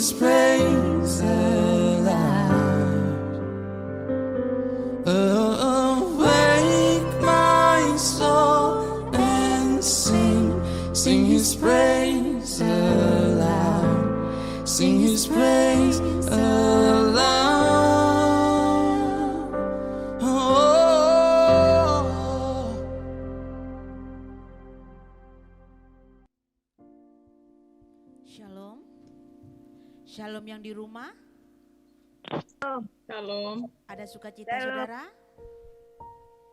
His praise aloud. Awake my soul and sing His praise aloud. Sing His praise aloud. Shalom. Shalom yang di rumah. Shalom. Ada sukacita saudara?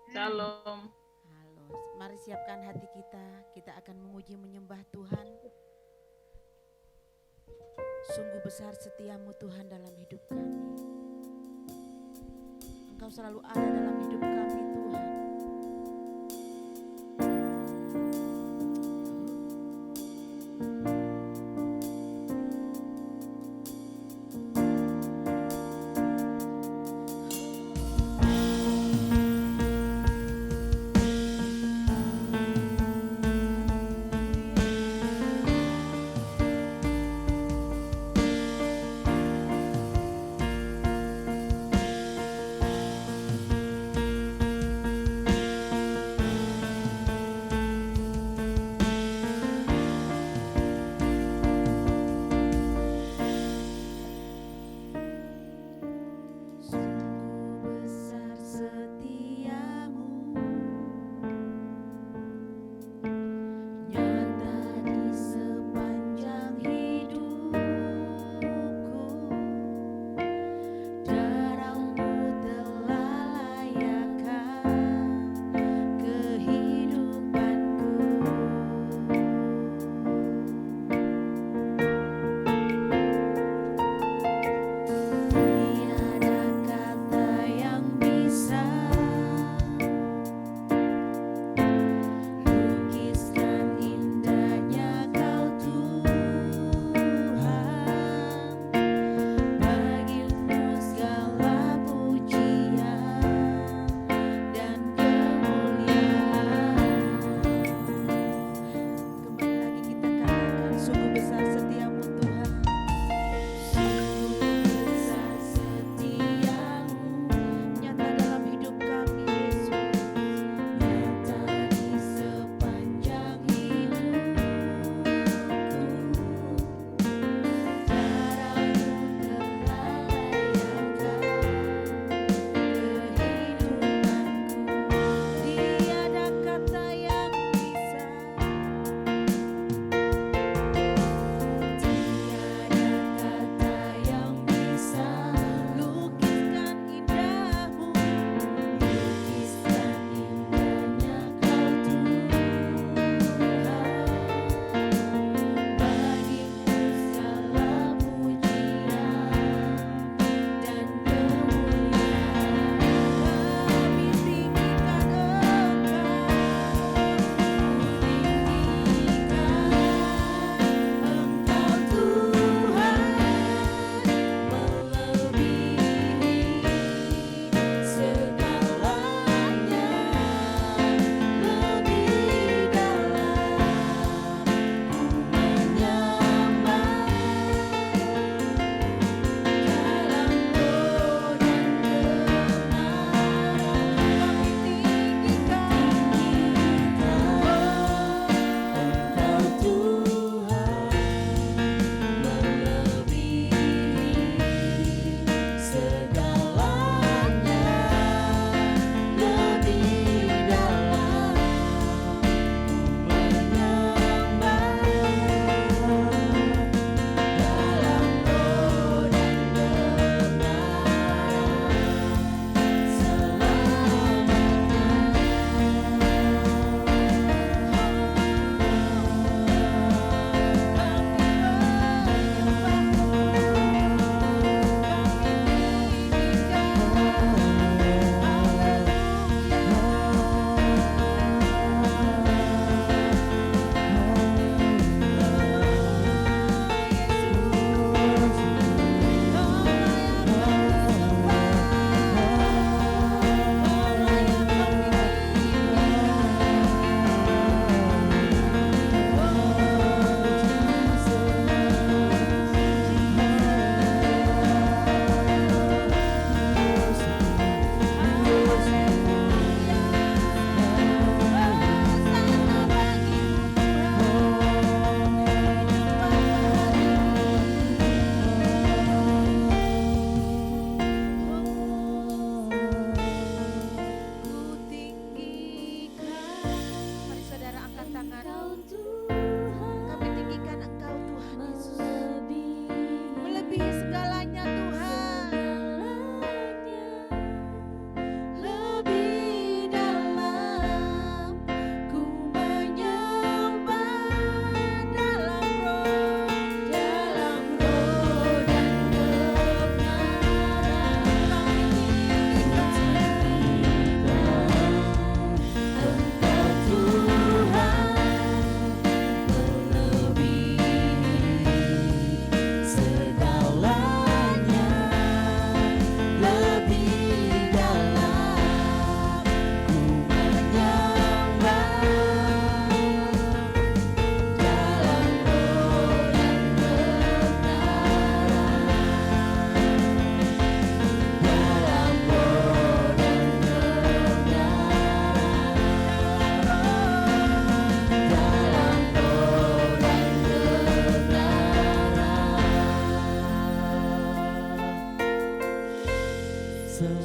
Shalom. Halo. Mari siapkan hati kita. Kita akan memuji menyembah Tuhan. Sungguh besar setiamu Tuhan dalam hidup kami. Engkau selalu ada dalam hidup kami Tuhan.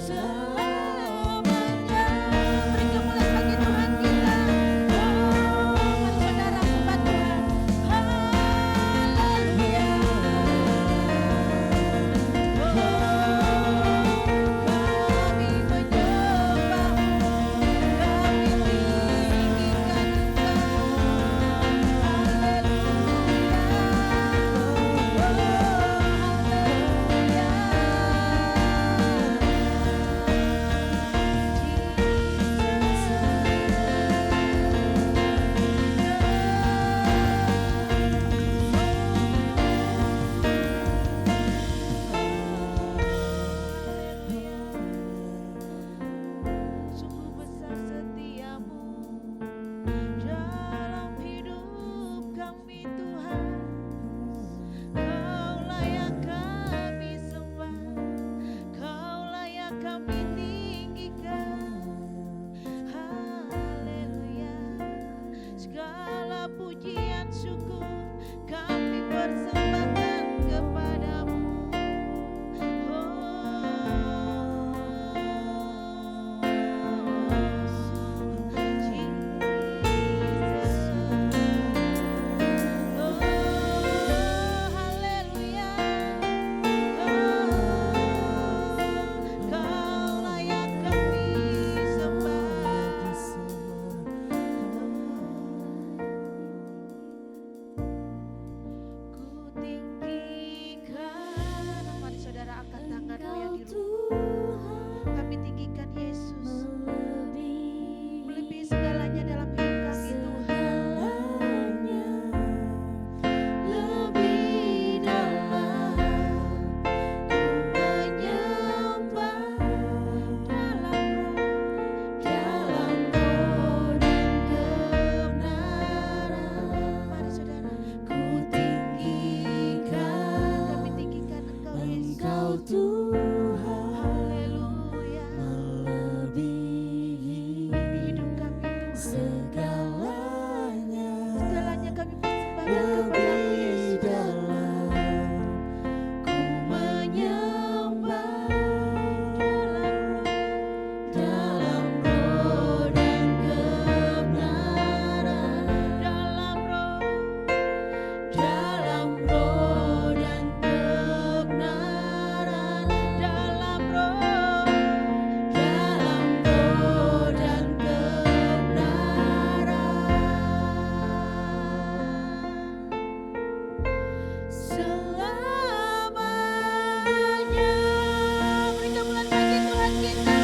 selamanya. Beri kemuliaan bagi Tuhan kita. Mari saudara sembah Tuhan. Haleluya. Kami menyembah-Mu, kami tinggikan Sungguh besar setiamu dalam hidup kami Tuhan. Kau layak kami sembah, Kau layak kami tinggikan. Haleluya. Segala pujian syukur kami persembahkan kepadamu. Mari saudara angkat tanganmu yang di rumah. Kami tinggikan Yesus melebihi segalanya dalam hidup kami Tuhan. Lebih dalam ku menyembah dalam roh dan kebenaran. Mari saudara, ku tinggikan, kami tinggikan Engkau Yesus. Tuhan, haleluya, melebihi hidup kami Tuhan. Segalanya kami persembahkan kepadamu Yesus. Ku menyembah dalam roh dan kebenaran, dalam roh dan kebenaran, dalam roh dan kebenaran. Selamanya. Beri kemuliaan bagi Tuhan kita.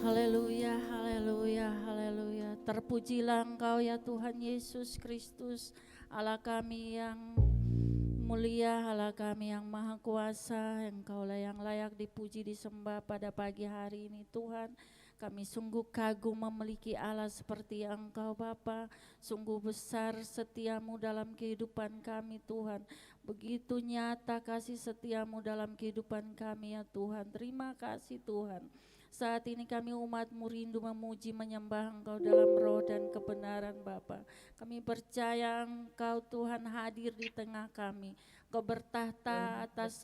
Haleluya, haleluya, haleluya. Terpujilah Engkau ya Tuhan Yesus Kristus, Allah kami yang mulia, Allah kami yang maha kuasa. Engkaulah yang layak dipuji, disembah pada pagi hari ini Tuhan. Kami sungguh kagum memiliki Allah seperti Engkau Bapa. Sungguh besar setiamu dalam kehidupan kami Tuhan. Begitu nyata kasih setiamu dalam kehidupan kami ya Tuhan. Terima kasih Tuhan. Saat ini kami umat-Mu rindu memuji menyembah Engkau dalam roh dan kebenaran Bapa. Kami percaya Engkau Tuhan hadir di tengah kami. Engkau bertahta atas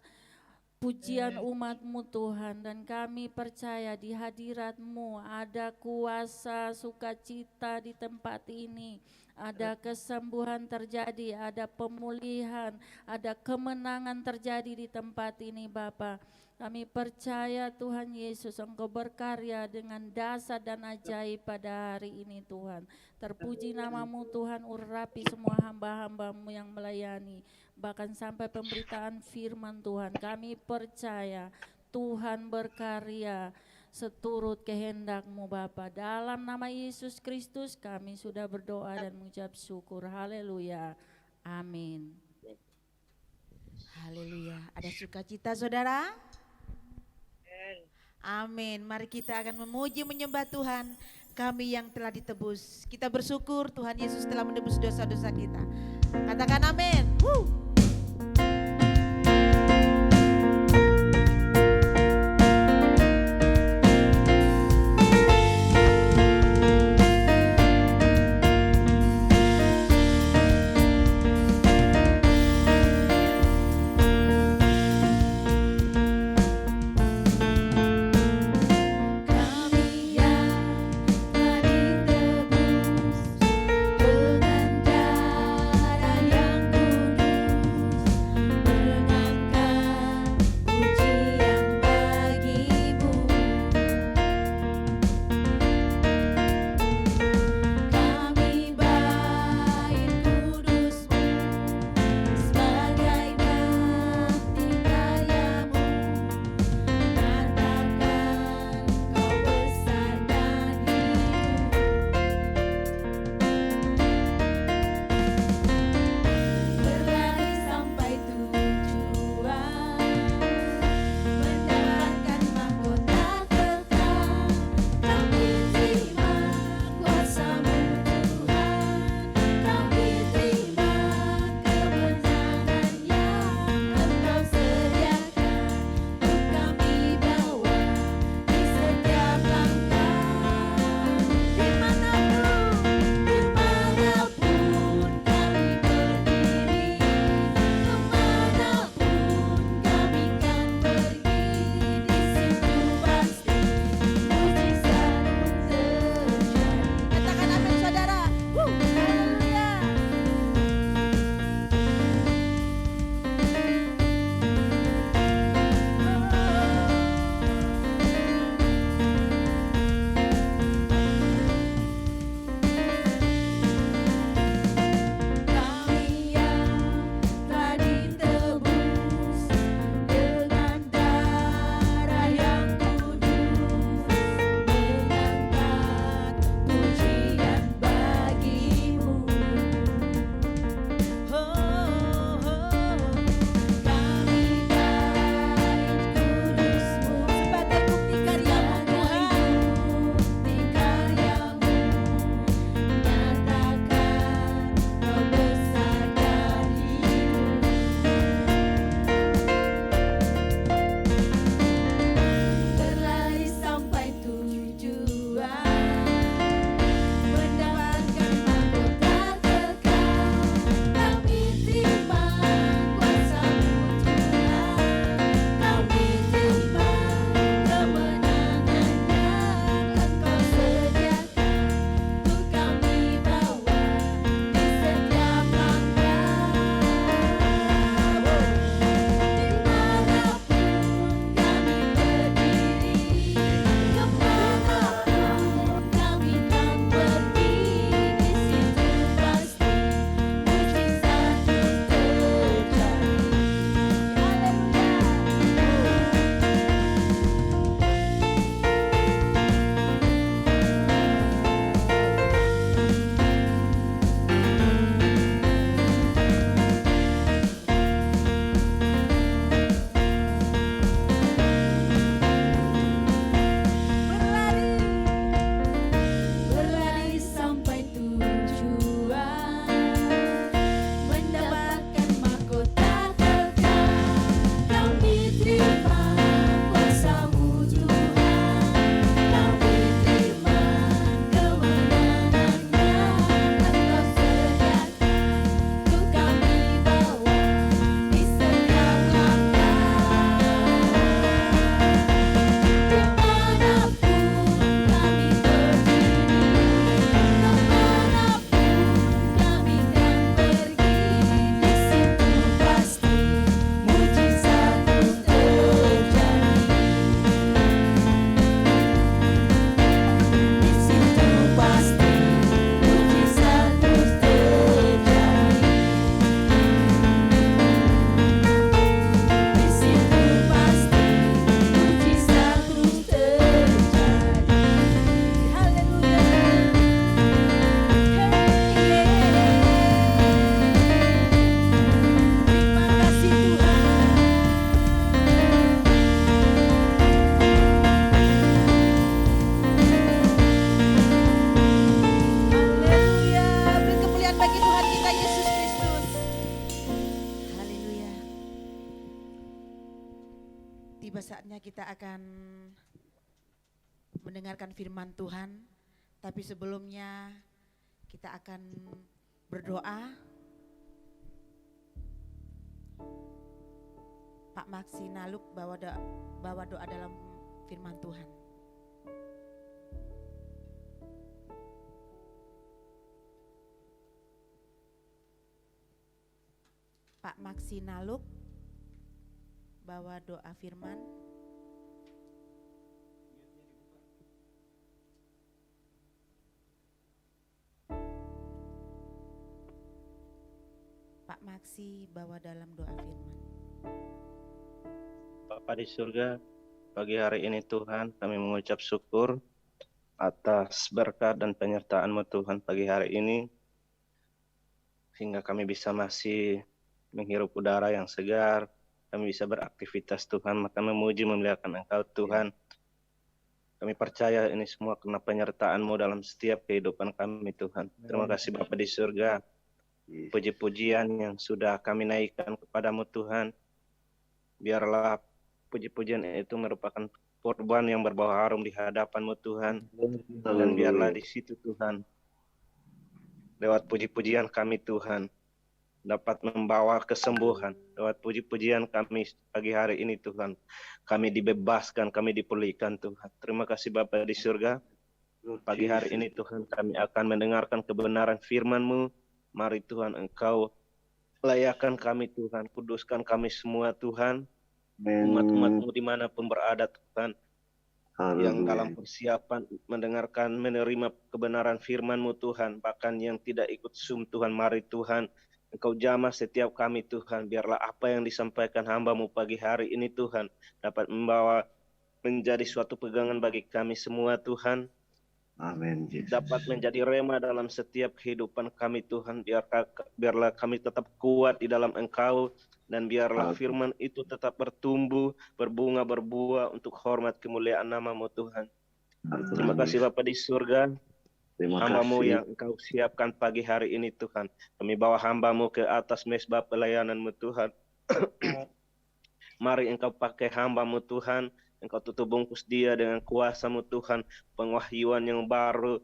pujian umat-Mu Tuhan, dan kami percaya di hadirat-Mu ada kuasa sukacita di tempat ini, ada kesembuhan terjadi, ada pemulihan, ada kemenangan terjadi di tempat ini Bapa. Kami percaya Tuhan Yesus Engkau berkarya dengan dahsyat dan ajaib pada hari ini Tuhan. Terpuji nama-Mu Tuhan, urapi semua hamba-hamba-Mu yang melayani. Bahkan sampai pemberitaan firman Tuhan, kami percaya Tuhan berkarya seturut kehendak-Mu Bapa. Dalam nama Yesus Kristus kami sudah berdoa dan mengucap syukur. Haleluya. Amin. Haleluya. Ada sukacita saudara? Amin. Mari kita akan memuji menyembah Tuhan kami yang telah ditebus. Kita bersyukur Tuhan Yesus telah menebus dosa-dosa kita. Katakan amin. kita akan mendengarkan firman Tuhan, tapi sebelumnya kita akan berdoa. Pak Maksi Naluk bawa doa dalam firman Tuhan. Pak Maksi Naluk bawa doa firman. Pak Maksi bawa dalam doa firman. Bapa di surga, pagi hari ini Tuhan kami mengucap syukur atas berkat dan penyertaan-Mu Tuhan pagi hari ini, sehingga kami bisa masih menghirup udara yang segar, kami bisa beraktivitas Tuhan, maka memuji memuliakan Engkau Tuhan. Kami percaya ini semua karena penyertaan-Mu dalam setiap kehidupan kami Tuhan. Terima kasih Bapa di surga, puji-pujian yang sudah kami naikkan kepadamu Tuhan. Biarlah puji-pujian itu merupakan korban yang berbau harum di hadapan-Mu Tuhan. Dan biarlah di situ Tuhan, lewat puji-pujian kami Tuhan, dapat membawa kesembuhan. Lewat puji-pujian kami pagi hari ini Tuhan, kami dibebaskan, kami dipulihkan Tuhan. Terima kasih Bapa di surga. Pagi hari ini Tuhan kami akan mendengarkan kebenaran firman-Mu. Mari Tuhan Engkau layakan kami Tuhan, kuduskan kami semua Tuhan. Umat-umat-Mu dimanapun berada Tuhan, yang dalam persiapan mendengarkan, menerima kebenaran firman-Mu Tuhan, bahkan yang tidak ikut Zoom Tuhan, mari Tuhan Engkau jamah setiap kami Tuhan, biarlah apa yang disampaikan hamba-Mu pagi hari ini Tuhan dapat membawa menjadi suatu pegangan bagi kami semua Tuhan. Amin. Dapat menjadi rema dalam setiap kehidupan kami Tuhan. Biarlah kami tetap kuat di dalam Engkau, dan biarlah firman itu tetap bertumbuh, berbunga, berbuah untuk hormat kemuliaan nama-Mu Tuhan. Terima kasih Bapa di surga. Hamba-Mu yang Engkau siapkan pagi hari ini Tuhan. Kami bawa hamba-Mu ke atas mezbah pelayanan-Mu Tuhan. Mari Engkau pakai hamba-Mu Tuhan. Engkau tutup bungkus dia dengan kuasa-Mu Tuhan. Pengwahyuan yang baru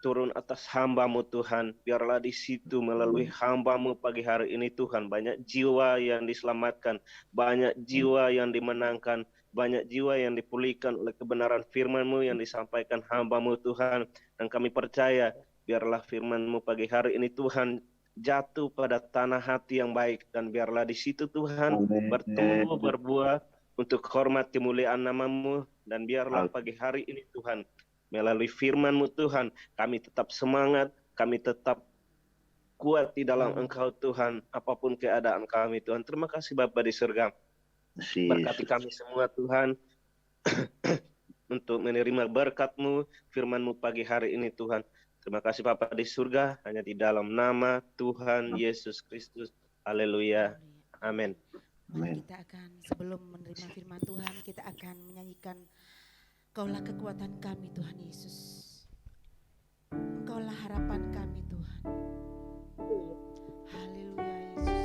turun atas hamba-Mu Tuhan. Biarlah di situ melalui hamba-Mu pagi hari ini Tuhan, banyak jiwa yang diselamatkan, banyak jiwa yang dimenangkan, banyak jiwa yang dipulihkan oleh kebenaran firman-Mu yang disampaikan hamba-Mu Tuhan. Dan kami percaya biarlah firman-Mu pagi hari ini Tuhan jatuh pada tanah hati yang baik, dan biarlah di situ Tuhan bertumbuh, berbuah untuk hormat kemuliaan nama-Mu. Dan biarlah pagi hari ini Tuhan, melalui firman-Mu Tuhan, kami tetap semangat, kami tetap kuat di dalam Engkau Tuhan, apapun keadaan kami Tuhan. Terima kasih Bapa di surga. Berkati kami semua Tuhan, untuk menerima berkat-Mu, firman-Mu pagi hari ini Tuhan. Terima kasih Bapa di surga, hanya di dalam nama Tuhan Yesus Kristus. Haleluya. Amin. Mari kita akan, sebelum menerima firman Tuhan, kita akan menyanyikan Engkaulah kekuatan kami Tuhan Yesus. Engkaulah harapan kami Tuhan. Haleluya Yesus.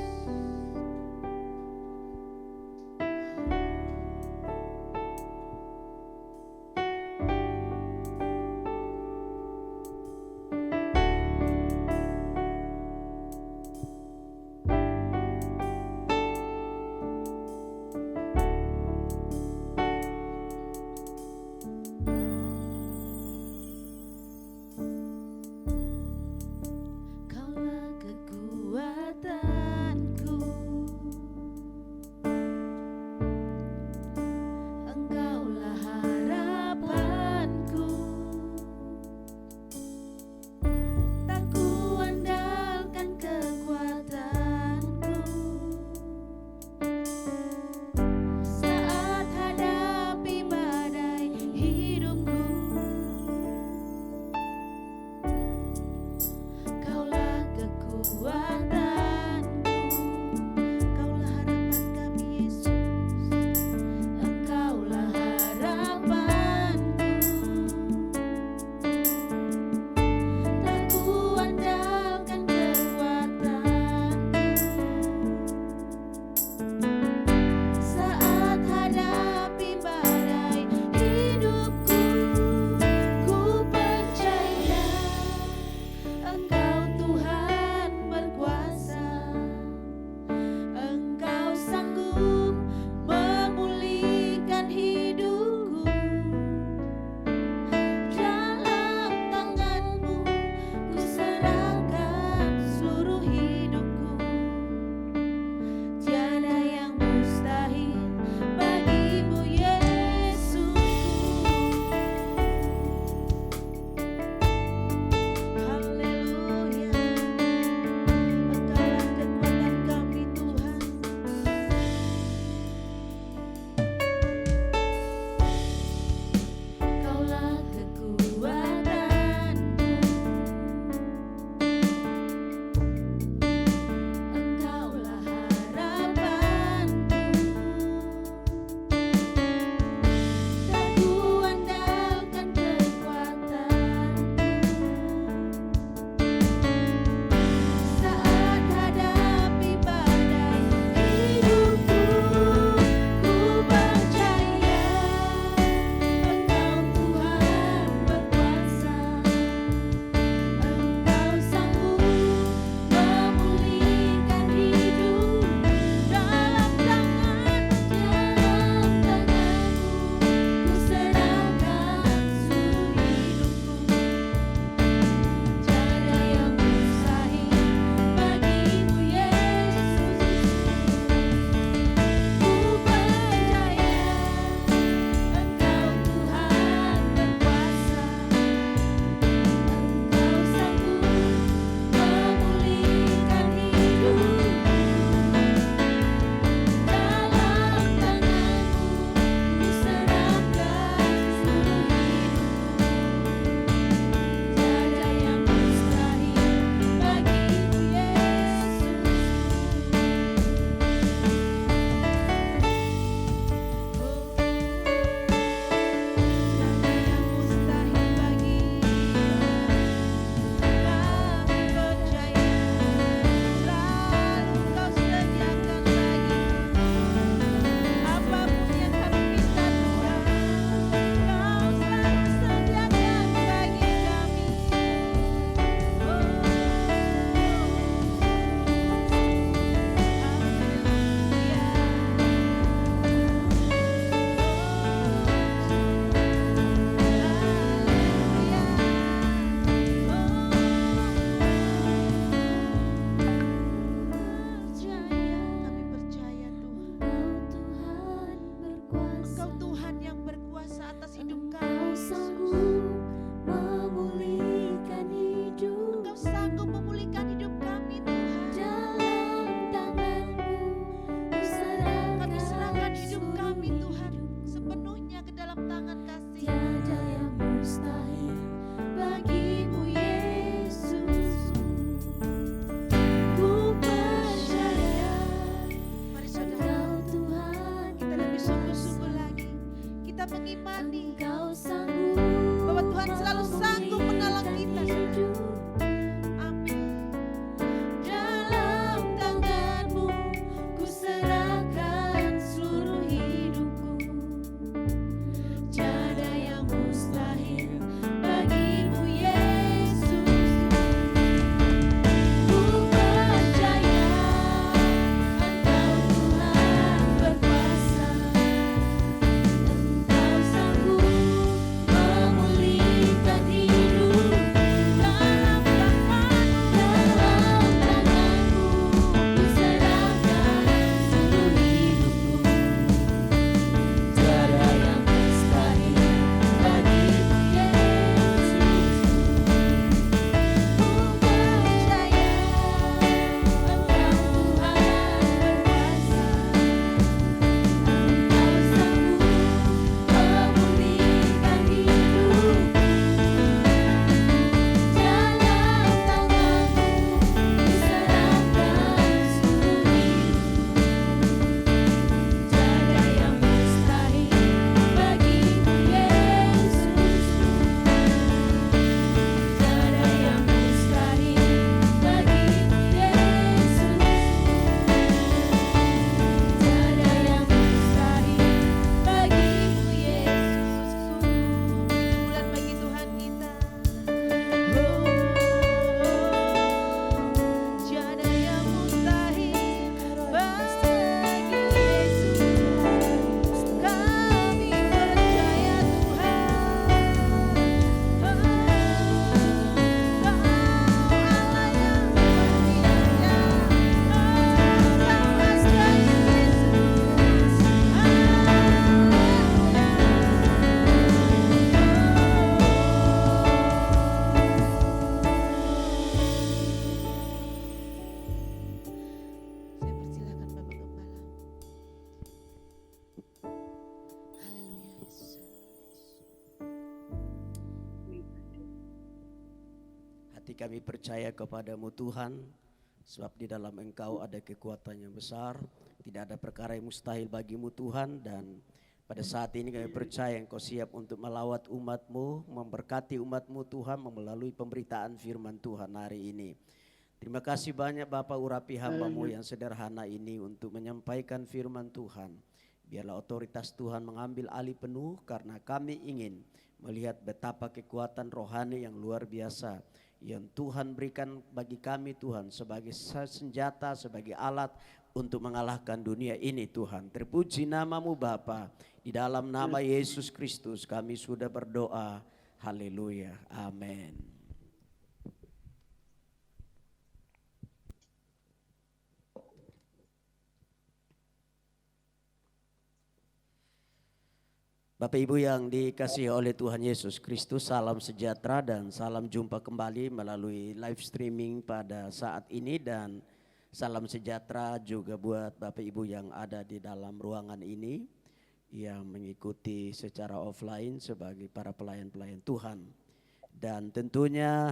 Hati kami percaya kepadamu Tuhan, sebab di dalam Engkau ada kekuatan yang besar. Tidak ada perkara yang mustahil bagimu Tuhan. Dan pada saat ini kami percaya Engkau siap untuk melawat umat-Mu, memberkati umat-Mu Tuhan melalui pemberitaan firman Tuhan hari ini. Terima kasih banyak Bapak urapi hamba-Mu yang sederhana ini untuk menyampaikan firman Tuhan. Biarlah otoritas Tuhan mengambil alih penuh, karena kami ingin melihat betapa kekuatan rohani yang luar biasa yang Tuhan berikan bagi kami Tuhan, sebagai senjata, sebagai alat untuk mengalahkan dunia ini Tuhan. Terpuji nama-Mu Bapa, di dalam nama Yesus Kristus kami sudah berdoa. Haleluya, amin. Bapak Ibu yang dikasihi oleh Tuhan Yesus Kristus, salam sejahtera dan salam jumpa kembali melalui live streaming pada saat ini. Dan salam sejahtera juga buat Bapak Ibu yang ada di dalam ruangan ini, yang mengikuti secara offline sebagai para pelayan-pelayan Tuhan. Dan tentunya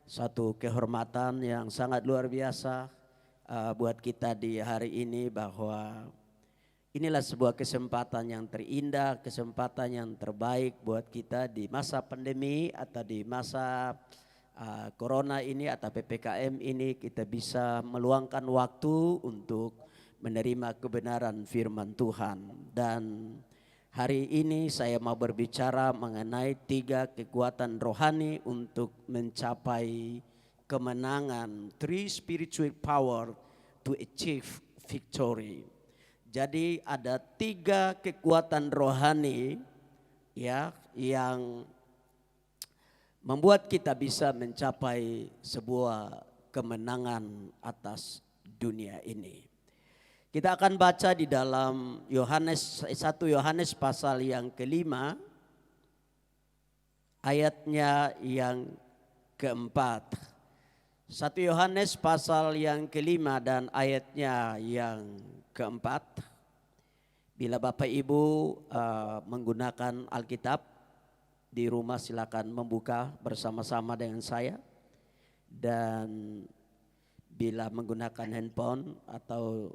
satu kehormatan yang sangat luar biasa buat kita di hari ini, bahwa inilah sebuah kesempatan yang terindah, kesempatan yang terbaik buat kita di masa pandemi atau di masa corona ini atau PPKM ini. Kita bisa meluangkan waktu untuk menerima kebenaran firman Tuhan. Dan hari ini saya mau berbicara mengenai 3 kekuatan rohani untuk mencapai kemenangan. 3 spiritual power to achieve victory. Jadi ada 3 kekuatan rohani ya yang membuat kita bisa mencapai sebuah kemenangan atas dunia ini. Kita akan baca di dalam 1 Yohanes pasal yang ke-5 ayatnya yang ke-4. 1 Yohanes pasal yang ke-5 dan ayatnya yang ke-4. Bila Bapak Ibu menggunakan Alkitab di rumah, silakan membuka bersama-sama dengan saya. Dan bila menggunakan handphone atau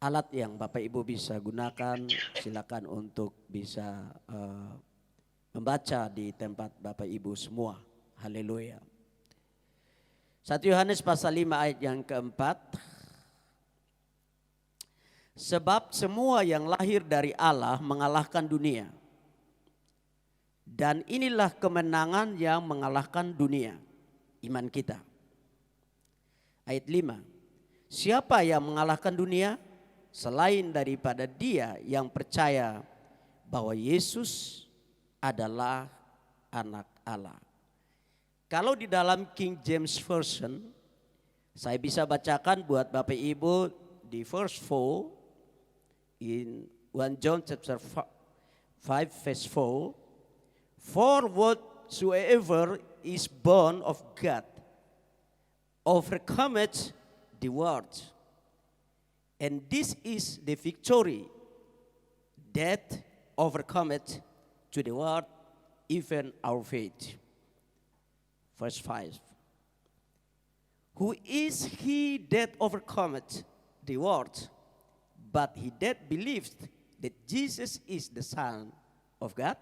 alat yang Bapak Ibu bisa gunakan, silakan untuk bisa membaca di tempat Bapak Ibu semua. Haleluya. 1 Yohanes pasal 5 ayat yang ke-4. Sebab semua yang lahir dari Allah mengalahkan dunia. Dan inilah kemenangan yang mengalahkan dunia, iman kita. Ayat 5. Siapa yang mengalahkan dunia? Selain daripada dia yang percaya bahwa Yesus adalah anak Allah. Kalau di dalam King James Version, saya bisa bacakan buat Bapak Ibu di verse 4, in 1 John chapter 5 verse 4, for whatsoever is born of God overcometh the world, and this is the victory that overcometh to the world, even our faith. Verse 5. Who is he that overcometh the world, but he that believeth that Jesus is the Son of God?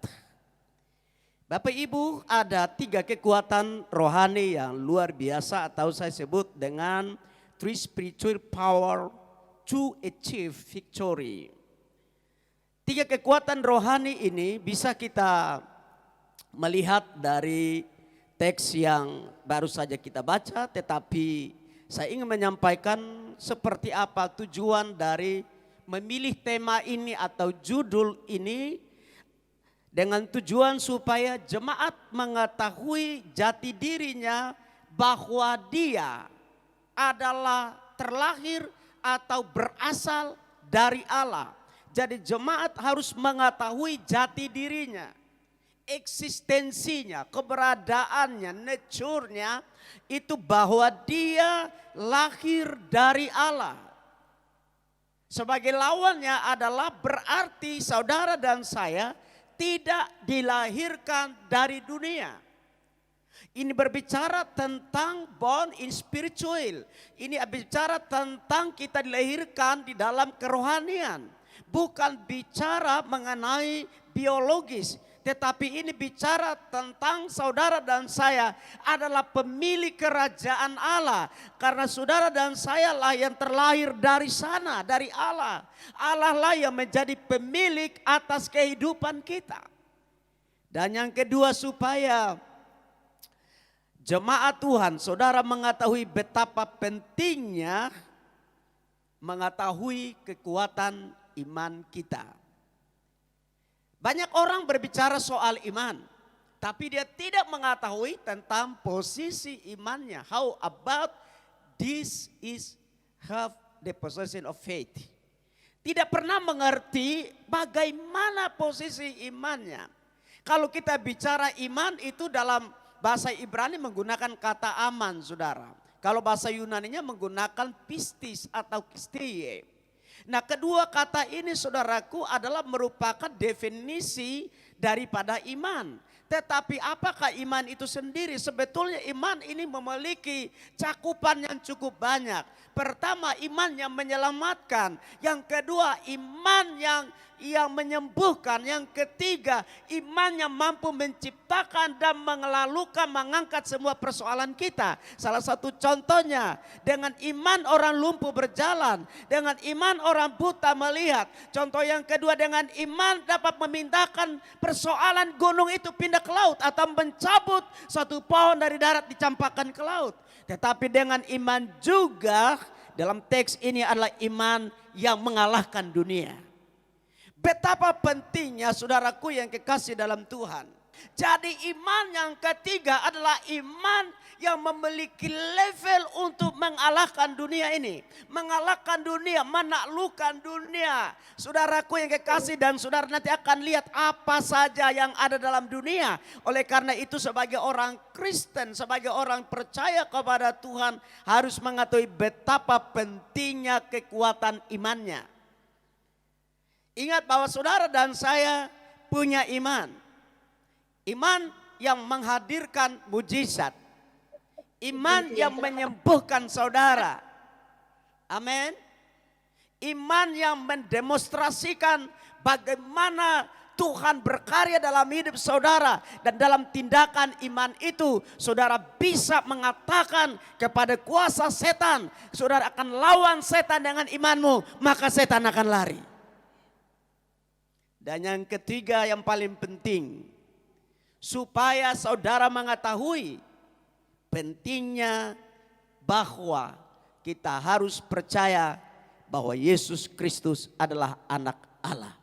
Bapak Ibu, ada 3 kekuatan rohani yang luar biasa, atau saya sebut dengan 3 spiritual power to achieve victory. 3 kekuatan rohani ini bisa kita melihat dari teks yang baru saja kita baca, tetapi saya ingin menyampaikan seperti apa tujuan dari memilih tema ini atau judul ini, dengan tujuan supaya jemaat mengetahui jati dirinya bahwa dia adalah terlahir atau berasal dari Allah. Jadi jemaat harus mengetahui jati dirinya, eksistensinya, keberadaannya, nature-nya itu bahwa dia lahir dari Allah. Sebagai lawannya adalah berarti saudara dan saya tidak dilahirkan dari dunia. Ini berbicara tentang born in spiritual. Ini bicara tentang kita dilahirkan di dalam kerohanian. Bukan bicara mengenai biologis. Tetapi ini bicara tentang saudara dan saya adalah pemilik kerajaan Allah. Karena saudara dan saya lah yang terlahir dari sana, dari Allah. Allah lah yang menjadi pemilik atas kehidupan kita. Dan yang kedua, supaya jemaat Tuhan, saudara mengetahui betapa pentingnya mengetahui kekuatan iman kita. Banyak orang berbicara soal iman, tapi dia tidak mengetahui tentang posisi imannya. How about this is have the possession of faith. Tidak pernah mengerti bagaimana posisi imannya. Kalau kita bicara iman itu dalam bahasa Ibrani menggunakan kata aman, saudara. Kalau bahasa Yunaninya menggunakan pistis atau kistie. Nah, kedua kata ini, saudaraku, adalah merupakan definisi daripada iman. Tetapi apakah iman itu sendiri? Sebetulnya iman ini memiliki cakupan yang cukup banyak. Pertama, iman yang menyelamatkan. Yang kedua, iman yang menyembuhkan. Yang ketiga, iman yang mampu menciptakan dan mengangkat semua persoalan kita. Salah satu contohnya, dengan iman orang lumpuh berjalan, dengan iman orang buta melihat. Contoh yang kedua, dengan iman dapat memindahkan persoalan gunung itu pindah ke laut atau mencabut satu pohon dari darat dicampakkan ke laut. Tetapi dengan iman juga dalam teks ini adalah iman yang mengalahkan dunia. Betapa pentingnya saudaraku yang kekasih dalam Tuhan. Jadi iman yang ketiga adalah iman yang memiliki level untuk mengalahkan dunia ini. Mengalahkan dunia, menaklukkan dunia. Saudaraku yang kekasih, dan saudara nanti akan lihat apa saja yang ada dalam dunia. Oleh karena itu sebagai orang Kristen, sebagai orang percaya kepada Tuhan harus mengetahui betapa pentingnya kekuatan imannya. Ingat bahwa saudara dan saya punya iman. Iman yang menghadirkan mujizat. Iman yang menyembuhkan saudara. Amin. Iman yang mendemonstrasikan bagaimana Tuhan berkarya dalam hidup saudara. Dan dalam tindakan iman itu saudara bisa mengatakan kepada kuasa setan. Saudara akan lawan setan dengan imanmu, maka setan akan lari. Dan yang ketiga yang paling penting, supaya saudara mengetahui pentingnya bahwa kita harus percaya bahwa Yesus Kristus adalah anak Allah.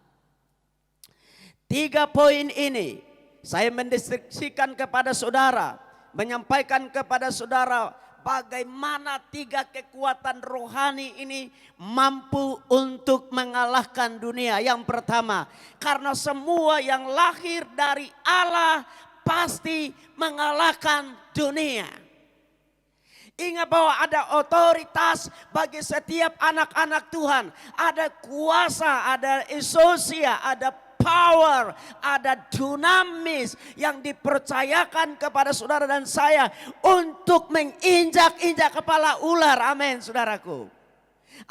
3 poin ini saya mendeskripsikan kepada saudara, menyampaikan kepada saudara bagaimana 3 kekuatan rohani ini mampu untuk mengalahkan dunia. Yang pertama, karena semua yang lahir dari Allah pasti mengalahkan dunia. Ingat bahwa ada otoritas bagi setiap anak-anak Tuhan. Ada kuasa, ada exousia, ada power, ada dunamis yang dipercayakan kepada saudara dan saya untuk menginjak-injak kepala ular. Amin, saudaraku.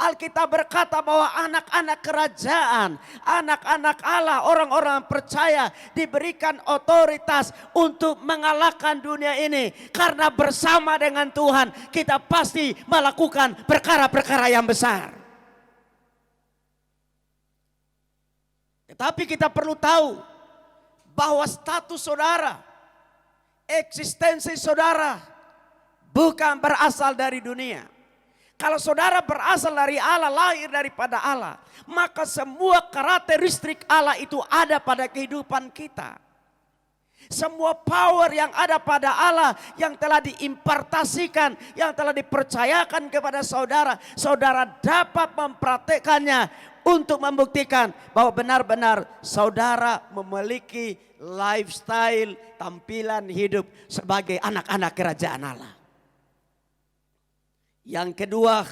Alkitab berkata bahwa anak-anak kerajaan, anak-anak Allah, orang-orang percaya diberikan otoritas untuk mengalahkan dunia ini. Karena bersama dengan Tuhan kita pasti melakukan perkara-perkara yang besar. Tetapi kita perlu tahu bahwa status saudara, eksistensi saudara bukan berasal dari dunia. Kalau saudara berasal dari Allah, lahir daripada Allah, maka semua karakteristik Allah itu ada pada kehidupan kita. Semua power yang ada pada Allah yang telah diimpartasikan, yang telah dipercayakan kepada saudara, saudara dapat mempraktekannya untuk membuktikan bahwa benar-benar saudara memiliki lifestyle, tampilan hidup sebagai anak-anak kerajaan Allah. Yang kedua,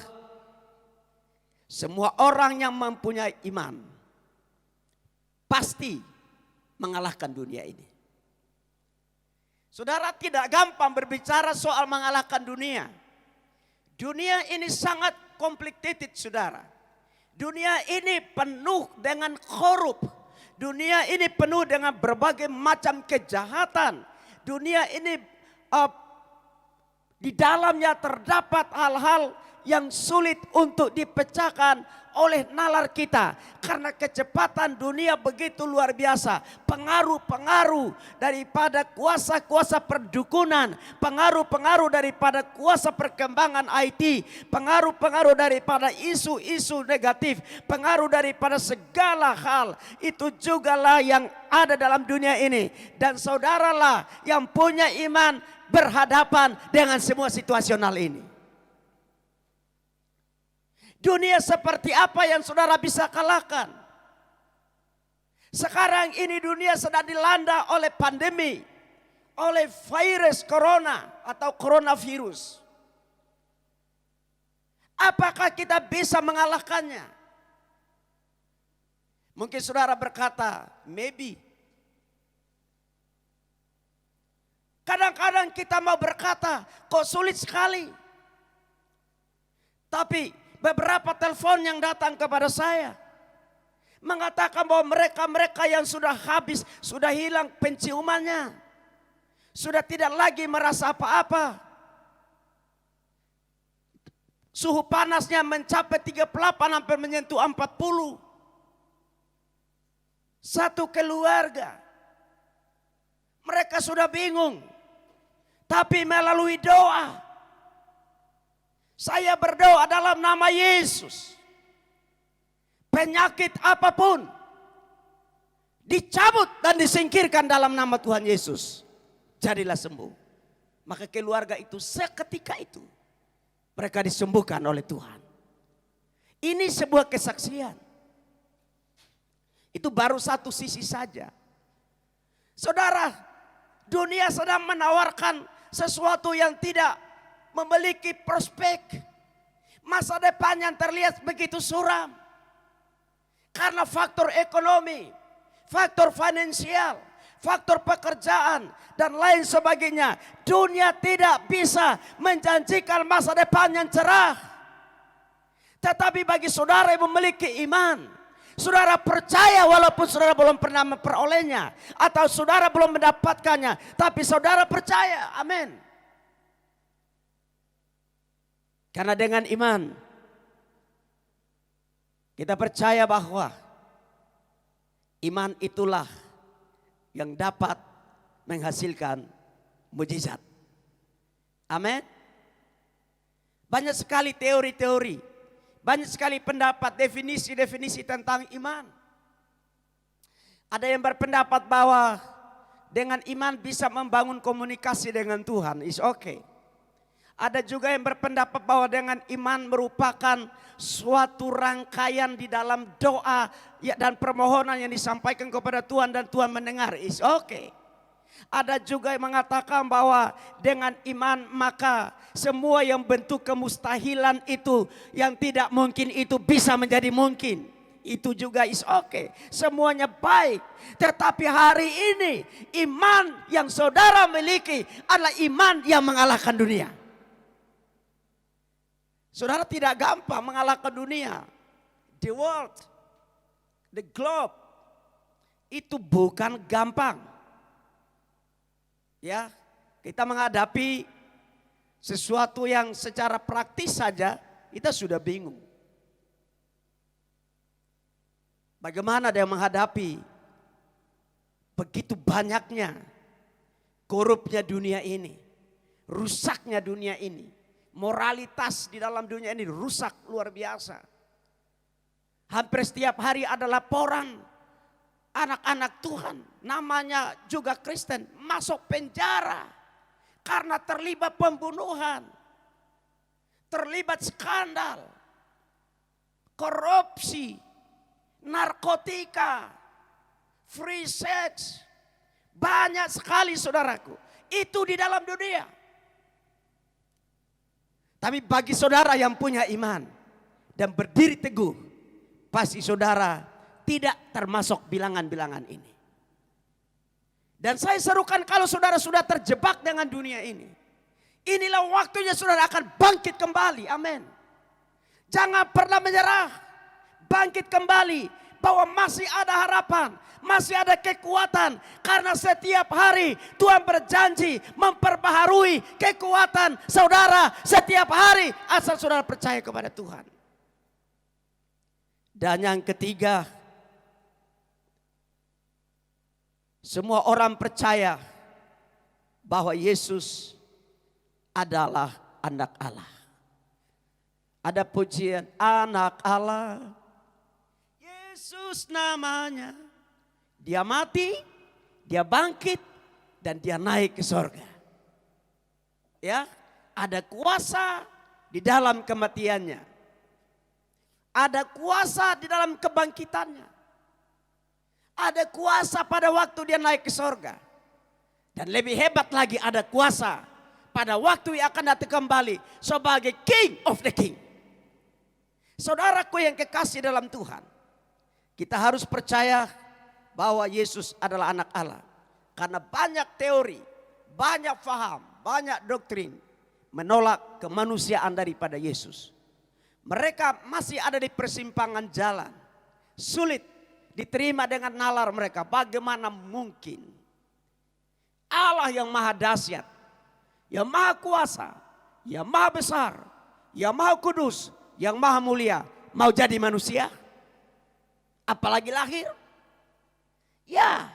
semua orang yang mempunyai iman pasti mengalahkan dunia ini. Saudara, tidak gampang berbicara soal mengalahkan dunia. Dunia ini sangat complicated, saudara. Dunia ini penuh dengan korup. Dunia ini penuh dengan berbagai macam kejahatan. Dunia ini di dalamnya terdapat hal-hal yang sulit untuk dipecahkan oleh nalar kita. Karena kecepatan dunia begitu luar biasa. Pengaruh-pengaruh daripada kuasa-kuasa perdukunan. Pengaruh-pengaruh daripada kuasa perkembangan IT. Pengaruh-pengaruh daripada isu-isu negatif. Pengaruh daripada segala hal. Itu jugalah yang ada dalam dunia ini. Dan saudaralah yang punya iman berhadapan dengan semua situasional ini. Dunia seperti apa yang saudara bisa kalahkan? Sekarang ini dunia sedang dilanda oleh pandemi, oleh virus corona atau coronavirus. Apakah kita bisa mengalahkannya? Mungkin saudara berkata, maybe. Kadang-kadang kita mau berkata, kok sulit sekali. Tapi beberapa telepon yang datang kepada saya mengatakan bahwa mereka-mereka yang sudah habis, sudah hilang penciumannya, sudah tidak lagi merasa apa-apa. Suhu panasnya mencapai 38 sampai menyentuh 40. Satu keluarga, mereka sudah bingung. Tapi melalui doa, saya berdoa dalam nama Yesus. Penyakit apapun dicabut dan disingkirkan dalam nama Tuhan Yesus. Jadilah sembuh. Maka keluarga itu seketika itu mereka disembuhkan oleh Tuhan. Ini sebuah kesaksian. Itu baru satu sisi saja. Saudara, dunia sedang menawarkan sesuatu yang tidak memiliki prospek. Masa depan yang terlihat begitu suram. Karena faktor ekonomi, faktor finansial, faktor pekerjaan, dan lain sebagainya. Dunia tidak bisa menjanjikan masa depan yang cerah. Tetapi bagi saudara yang memiliki iman, saudara percaya walaupun saudara belum pernah memperolehnya, atau saudara belum mendapatkannya, tapi saudara percaya, amin. Karena dengan iman kita percaya bahwa iman itulah yang dapat menghasilkan mujizat. Amin. Banyak sekali teori-teori, banyak sekali pendapat, definisi-definisi tentang iman. Ada yang berpendapat bahwa dengan iman bisa membangun komunikasi dengan Tuhan, is okay. Ada juga yang berpendapat bahwa dengan iman merupakan suatu rangkaian di dalam doa dan permohonan yang disampaikan kepada Tuhan dan Tuhan mendengar. Is okay. Ada juga yang mengatakan bahwa dengan iman maka semua yang bentuk kemustahilan itu, yang tidak mungkin itu bisa menjadi mungkin. Itu juga is okay. Semuanya baik. Tetapi hari ini iman yang saudara miliki adalah iman yang mengalahkan dunia. Saudara, tidak gampang mengalahkan dunia. The world, the globe, itu bukan gampang. Ya, kita menghadapi sesuatu yang secara praktis saja kita sudah bingung. Bagaimana dia menghadapi begitu banyaknya korupnya dunia ini, rusaknya dunia ini. Moralitas di dalam dunia ini rusak luar biasa. Hampir setiap hari ada laporan anak-anak Tuhan, namanya juga Kristen, masuk penjara karena terlibat pembunuhan, terlibat skandal, korupsi, narkotika, free sex. Banyak sekali saudaraku, itu di dalam dunia. Tapi bagi saudara yang punya iman dan berdiri teguh, pasti saudara tidak termasuk bilangan-bilangan ini. Dan saya serukan kalau saudara sudah terjebak dengan dunia ini, inilah waktunya saudara akan bangkit kembali. Amin. Jangan pernah menyerah. Bangkit kembali. Bahwa masih ada harapan. Masih ada kekuatan. Karena setiap hari Tuhan berjanji memperbaharui kekuatan saudara. Setiap hari asal saudara percaya kepada Tuhan. Dan yang ketiga, semua orang percaya bahwa Yesus adalah anak Allah. Ada pujian, anak Allah, Yesus namanya. Dia mati, dia bangkit, dan dia naik ke sorga. Ya, ada kuasa di dalam kematiannya. Ada kuasa di dalam kebangkitannya. Ada kuasa pada waktu dia naik ke sorga. Dan lebih hebat lagi ada kuasa pada waktu yang akan datang kembali sebagai King of the King. Saudaraku yang kekasih dalam Tuhan, kita harus percaya bahwa Yesus adalah anak Allah. Karena banyak teori, banyak faham, banyak doktrin menolak kemanusiaan daripada Yesus. Mereka masih ada di persimpangan jalan. Sulit diterima dengan nalar mereka. Bagaimana mungkin Allah yang maha dahsyat, yang maha kuasa, yang maha besar, yang maha kudus, yang maha mulia mau jadi manusia? Apalagi lahir? Ya,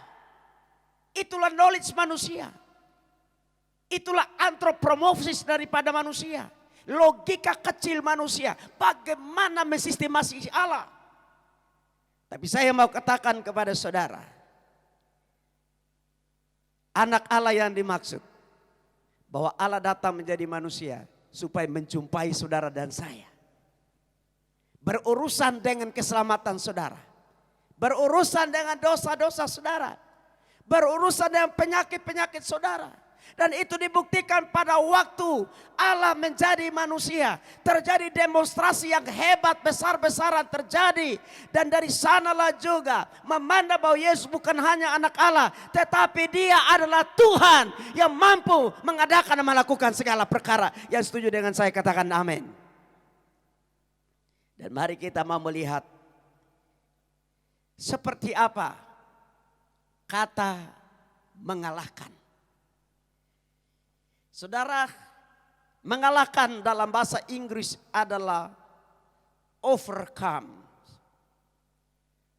itulah knowledge manusia. Itulah antropomorfis daripada manusia. Logika kecil manusia. Bagaimana mensistemasi Allah? Tapi saya mau katakan kepada saudara, anak Allah yang dimaksud, bahwa Allah datang menjadi manusia supaya menjumpai saudara dan saya. Berurusan dengan keselamatan saudara. Berurusan dengan dosa-dosa saudara. Berurusan dengan penyakit-penyakit saudara. Dan itu dibuktikan pada waktu Allah menjadi manusia. Terjadi demonstrasi yang hebat, besar-besaran terjadi. Dan dari sanalah juga memandang bahwa Yesus bukan hanya anak Allah, tetapi dia adalah Tuhan yang mampu mengadakan dan melakukan segala perkara. Yang setuju dengan saya katakan amin. Dan mari kita mau melihat seperti apa kata mengalahkan. Saudara, mengalahkan dalam bahasa Inggris adalah overcome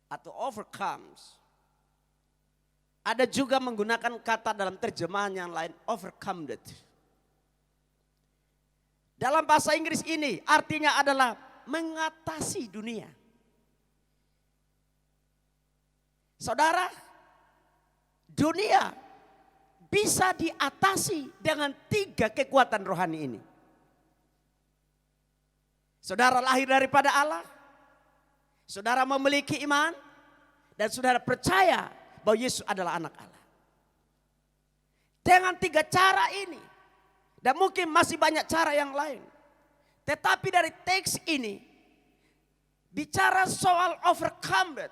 atau overcomes. Ada juga menggunakan kata dalam terjemahan yang lain, overcome. Dalam bahasa Inggris ini artinya adalah mengatasi dunia. Saudara, dunia bisa diatasi dengan 3 kekuatan rohani ini. Saudara lahir daripada Allah, saudara memiliki iman, dan saudara percaya bahwa Yesus adalah anak Allah. Dengan 3 cara ini, dan mungkin masih banyak cara yang lain. Tetapi dari teks ini, bicara soal overcome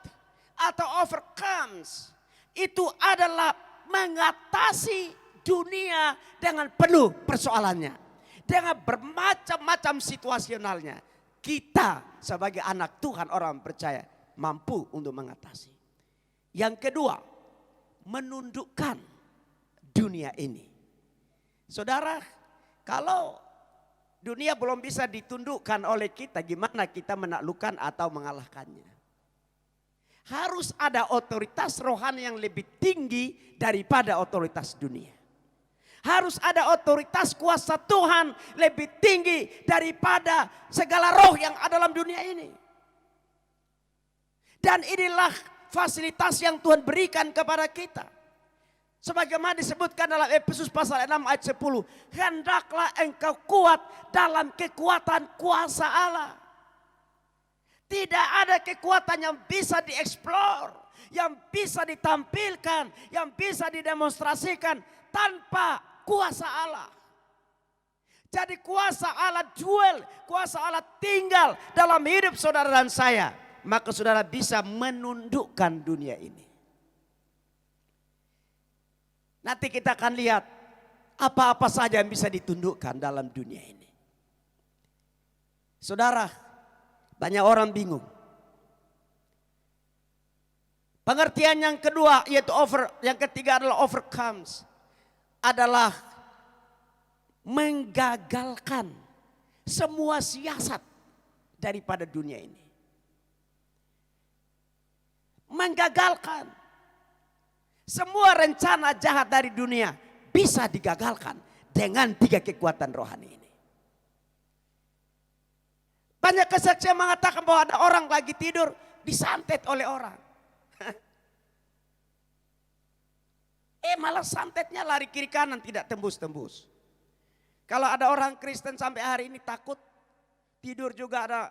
atau overcomes, itu adalah mengatasi dunia dengan penuh persoalannya. Dengan bermacam-macam situasionalnya. Kita sebagai anak Tuhan, orang percaya, mampu untuk mengatasi. Yang kedua, menundukkan dunia ini. Saudara, kalau dunia belum bisa ditundukkan oleh kita, gimana kita menaklukkan atau mengalahkannya? Harus ada otoritas rohani yang lebih tinggi daripada otoritas dunia. Harus ada otoritas kuasa Tuhan lebih tinggi daripada segala roh yang ada dalam dunia ini. Dan inilah fasilitas yang Tuhan berikan kepada kita. Sebagaimana disebutkan dalam Efesus pasal 6 ayat 10. Hendaklah engkau kuat dalam kekuatan kuasa Allah. Tidak ada kekuatan yang bisa dieksplor, yang bisa ditampilkan, yang bisa didemonstrasikan tanpa kuasa Allah. Jadi kuasa Allah duel, kuasa Allah tinggal dalam hidup saudara dan saya. Maka saudara bisa menundukkan dunia ini. Nanti kita akan lihat apa-apa saja yang bisa ditundukkan dalam dunia ini. Saudara, banyak orang bingung. Pengertian yang kedua yaitu yang ketiga adalah overcomes, adalah menggagalkan semua siasat daripada dunia ini. Menggagalkan semua rencana jahat dari dunia bisa digagalkan dengan 3 kekuatan rohani ini. Banyak kesaksian mengatakan bahwa ada orang lagi tidur disantet oleh orang. Malah santetnya lari kiri kanan tidak tembus-tembus. Kalau ada orang Kristen sampai hari ini takut, tidur juga ada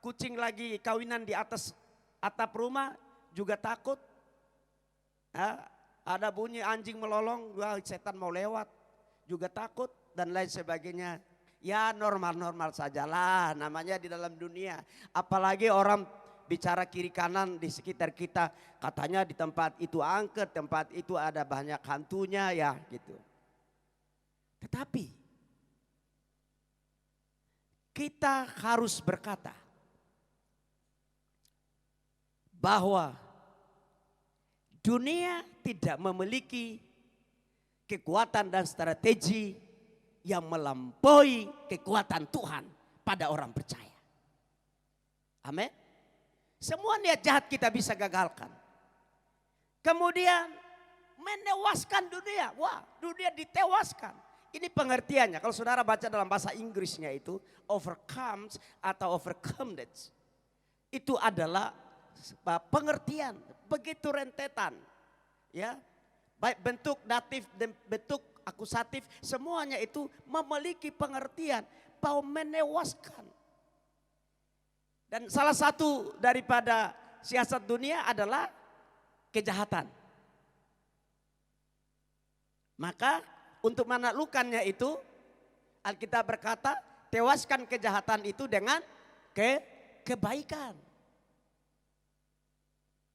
kucing lagi kawinan di atas atap rumah juga takut. Ada bunyi anjing melolong, wah setan mau lewat juga takut dan lain sebagainya. Ya normal-normal sajalah namanya di dalam dunia. Apalagi orang bicara kiri kanan di sekitar kita, katanya di tempat itu angker, tempat itu ada banyak hantunya ya gitu. Tetapi kita harus berkata bahwa dunia tidak memiliki kekuatan dan strategi yang melampaui kekuatan Tuhan pada orang percaya. Amin. Semua niat jahat kita bisa gagalkan. Kemudian menewaskan dunia. Wah, dunia ditewaskan. Ini pengertiannya. Kalau saudara baca dalam bahasa Inggrisnya itu overcomes atau overcome. Itu adalah pengertian, begitu rentetan. Ya. Baik bentuk datif dan bentuk akusatif, semuanya itu memiliki pengertian bahwa menewaskan. Dan salah satu daripada siasat dunia adalah kejahatan. Maka untuk menaklukkannya itu Alkitab berkata, tewaskan kejahatan itu dengan kebaikan.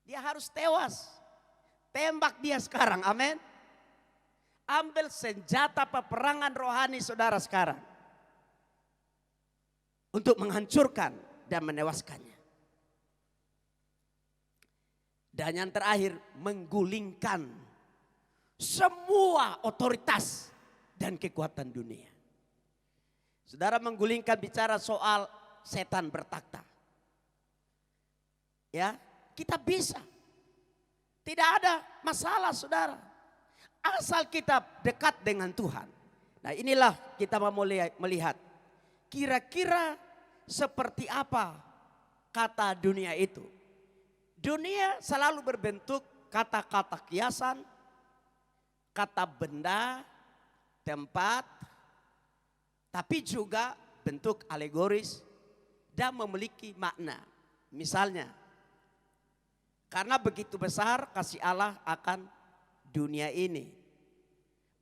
Dia harus tewas. Tembak dia sekarang, amin. Ambil senjata peperangan rohani saudara sekarang. Untuk menghancurkan dan menewaskannya. Dan yang terakhir, menggulingkan semua otoritas dan kekuatan dunia. Saudara, menggulingkan bicara soal setan bertakhta. Ya, kita bisa. Tidak ada masalah saudara. Asal kita dekat dengan Tuhan. Nah inilah kita mau melihat. Kira-kira seperti apa kata dunia itu? Dunia selalu berbentuk kata-kata kiasan, kata benda, tempat, tapi juga bentuk alegoris dan memiliki makna. Misalnya, karena begitu besar kasih Allah akan dunia ini.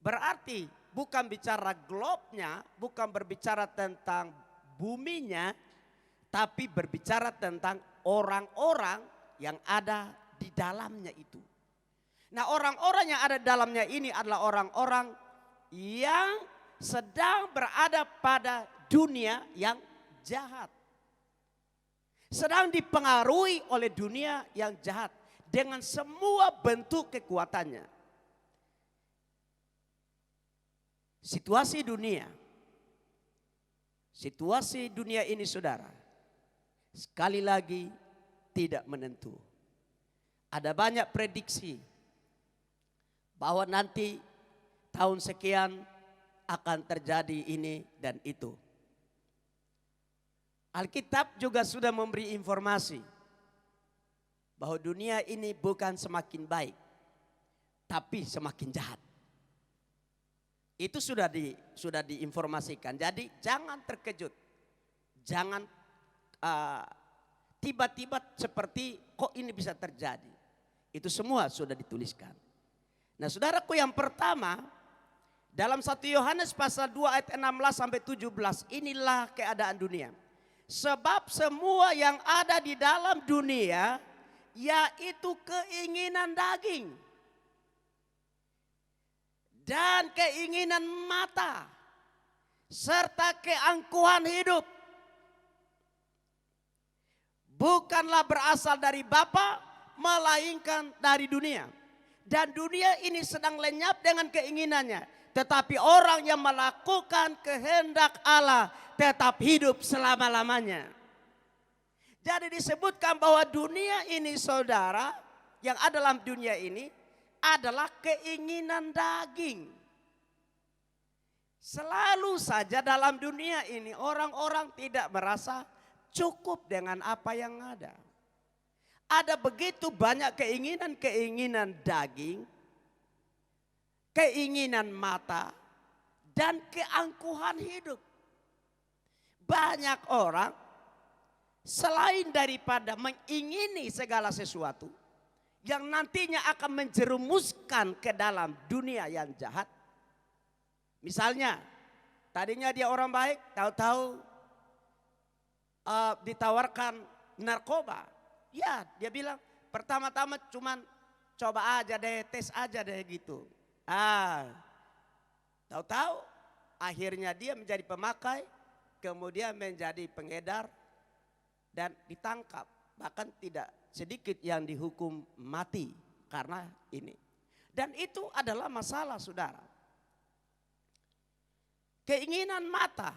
Berarti bukan bicara globnya, bukan berbicara tentang buminya, tapi berbicara tentang orang-orang yang ada di dalamnya itu. Nah, orang-orang yang ada di dalamnya ini adalah orang-orang yang sedang berada pada dunia yang jahat. Sedang dipengaruhi oleh dunia yang jahat dengan semua bentuk kekuatannya. Situasi dunia ini saudara, sekali lagi tidak menentu. Ada banyak prediksi bahwa nanti tahun sekian akan terjadi ini dan itu. Alkitab juga sudah memberi informasi bahwa dunia ini bukan semakin baik, tapi semakin jahat. Itu sudah diinformasikan. Jadi jangan terkejut, jangan tiba-tiba seperti kok ini bisa terjadi. Itu semua sudah dituliskan. Nah saudaraku, yang pertama dalam 1 Yohanes pasal 2 ayat 16 sampai 17, inilah keadaan dunia. Sebab semua yang ada di dalam dunia yaitu keinginan daging, dan keinginan mata, serta keangkuhan hidup bukanlah berasal dari Bapa, melainkan dari dunia. Dan dunia ini sedang lenyap dengan keinginannya. Tetapi orang yang melakukan kehendak Allah tetap hidup selama-lamanya. Jadi disebutkan bahwa dunia ini, saudara, yang ada dalam dunia ini adalah keinginan daging. Selalu saja dalam dunia ini orang-orang tidak merasa cukup dengan apa yang ada. Ada begitu banyak keinginan-keinginan daging, keinginan mata, dan keangkuhan hidup. Banyak orang selain daripada mengingini segala sesuatu yang nantinya akan menjerumuskan ke dalam dunia yang jahat. Misalnya, tadinya dia orang baik, tahu-tahu ditawarkan narkoba. Ya, dia bilang pertama-tama cuman coba aja deh, tes aja deh gitu. Tahu-tahu akhirnya dia menjadi pemakai, kemudian menjadi pengedar dan ditangkap. Bahkan tidak sedikit yang dihukum mati karena ini. Dan itu adalah masalah, saudara. Keinginan mata.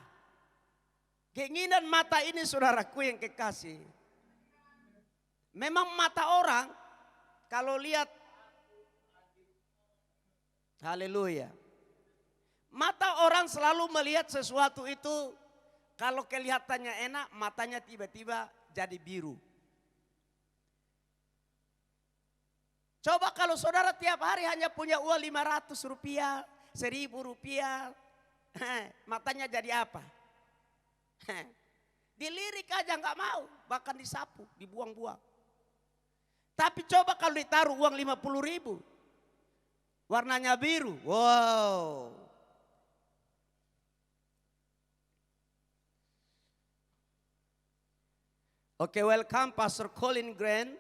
Keinginan mata ini, saudaraku yang kekasih, memang mata orang kalau lihat, haleluya, mata orang selalu melihat sesuatu itu, kalau kelihatannya enak, matanya tiba-tiba jadi biru. Coba kalau saudara tiap hari hanya punya uang 500 rupiah, 1000 rupiah, matanya jadi apa? Dilirik aja nggak mau, bahkan disapu, dibuang-buang. Tapi coba kalau ditaruh uang 50.000, warnanya biru, wow. Oke, welcome Pastor Colin Grant.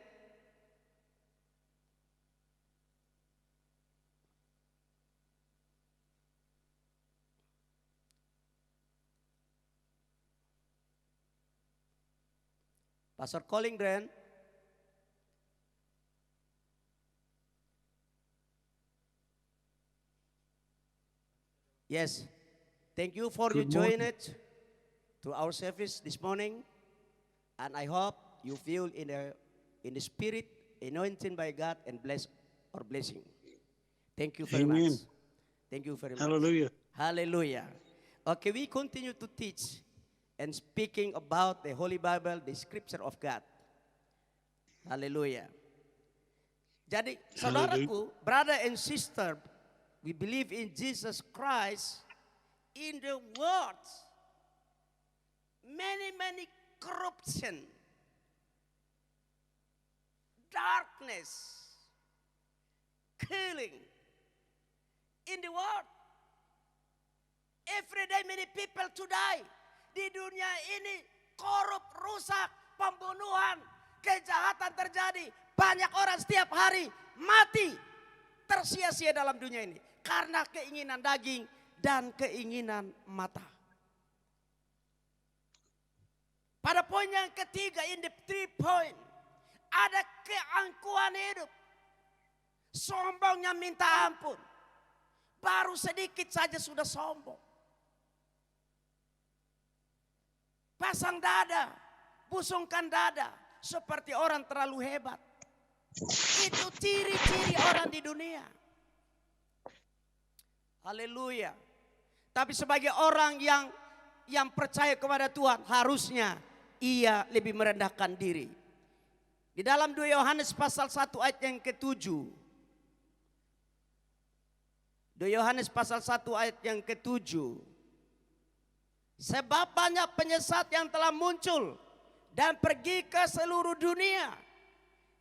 Pastor Colin Grant. Yes, thank you for you join it to our service this morning, and I hope you feel in the spirit, anointed by God and blessed or blessing. Thank you very much. Thank you very much. Hallelujah. Hallelujah. Okay, we continue to teach and speaking about the Holy Bible, the Scripture of God. Hallelujah. Jadi, saudaraku, brother and sister, we believe in Jesus Christ. In the world, many corruption, darkness, killing in the world. Every day many people to die. Di dunia ini korup, rusak, pembunuhan, kejahatan terjadi. Banyak orang setiap hari mati tersia-sia dalam dunia ini karena keinginan daging dan keinginan mata. Pada poin yang ketiga, in the 3 point, ada keangkuhan hidup. Sombongnya minta ampun. Baru sedikit saja sudah sombong. Pasang dada, busungkan dada, seperti orang terlalu hebat. Itu ciri-ciri orang di dunia. Haleluya. Tapi sebagai orang yang percaya kepada Tuhan, harusnya ia lebih merendahkan diri. Di dalam 2 Yohanes pasal 1 ayat yang ke-7. 2 Yohanes pasal 1 ayat yang ke-7. Sebab banyak penyesat yang telah muncul dan pergi ke seluruh dunia,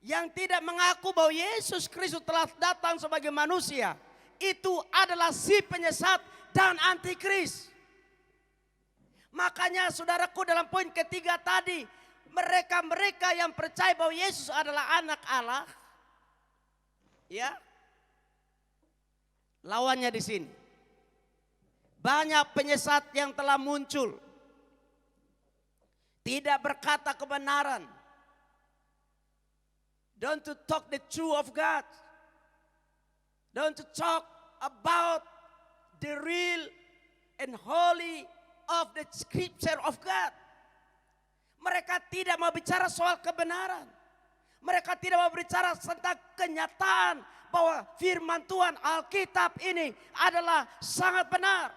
yang tidak mengaku bahwa Yesus Kristus telah datang sebagai manusia. Itu adalah si penyesat dan antikris. Makanya saudaraku, dalam poin ketiga tadi, mereka-mereka yang percaya bahwa Yesus adalah anak Allah, ya, lawannya di sini. Banyak penyesat yang telah muncul, tidak berkata kebenaran. Don't to talk the truth of God. Don't to talk about the real and holy of the scripture of God. Mereka tidak mau bicara soal kebenaran. Mereka tidak mau bicara tentang kenyataan bahwa firman Tuhan Alkitab ini adalah sangat benar.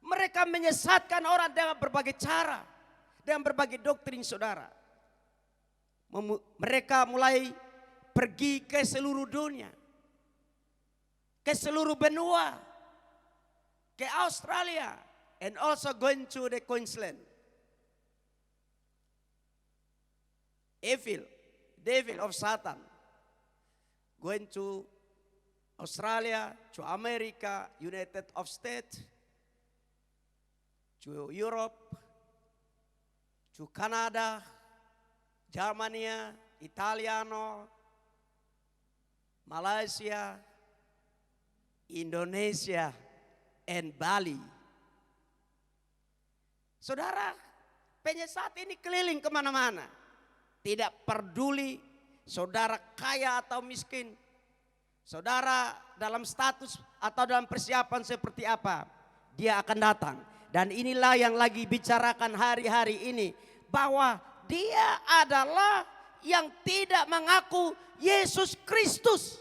Mereka menyesatkan orang dengan berbagai cara, dengan berbagai doktrin, saudara. Mereka mulai pergi ke seluruh dunia, ke seluruh benua, ke Australia, and also going to the Queensland. Devil of Satan, going to Australia, to America, United States, to Europe, to Canada, Germany, Italiano, Malaysia, Indonesia, and Bali. Saudara, penyesat ini keliling kemana-mana. Tidak peduli saudara kaya atau miskin, saudara dalam status atau dalam persiapan seperti apa, dia akan datang. Dan inilah yang lagi bicarakan hari-hari ini, bahwa dia adalah yang tidak mengaku Yesus Kristus.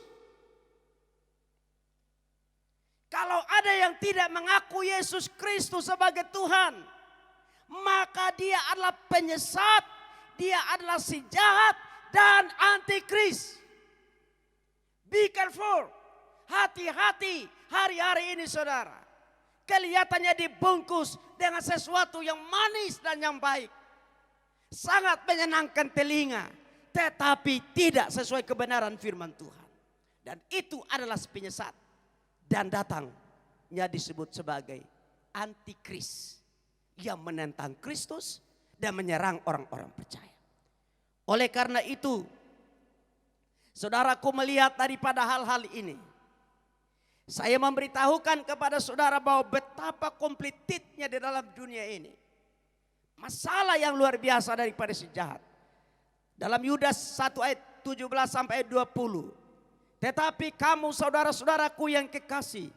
Kalau ada yang tidak mengaku Yesus Kristus sebagai Tuhan, maka dia adalah penyesat, dia adalah si jahat dan antikris. Be careful, hati-hati hari-hari ini saudara. Kelihatannya dibungkus dengan sesuatu yang manis dan yang baik, sangat menyenangkan telinga, tetapi tidak sesuai kebenaran firman Tuhan. Dan itu adalah penyesat. Dan datangnya disebut sebagai antikris, yang menentang Kristus dan menyerang orang-orang percaya. Oleh karena itu, saudaraku, melihat daripada hal-hal ini, saya memberitahukan kepada saudara bahwa betapa komplitnya di dalam dunia ini. Masalah yang luar biasa daripada si jahat. Dalam Yudas 1 ayat 17 sampai ayat 20. Tetapi kamu saudara-saudaraku yang kekasih,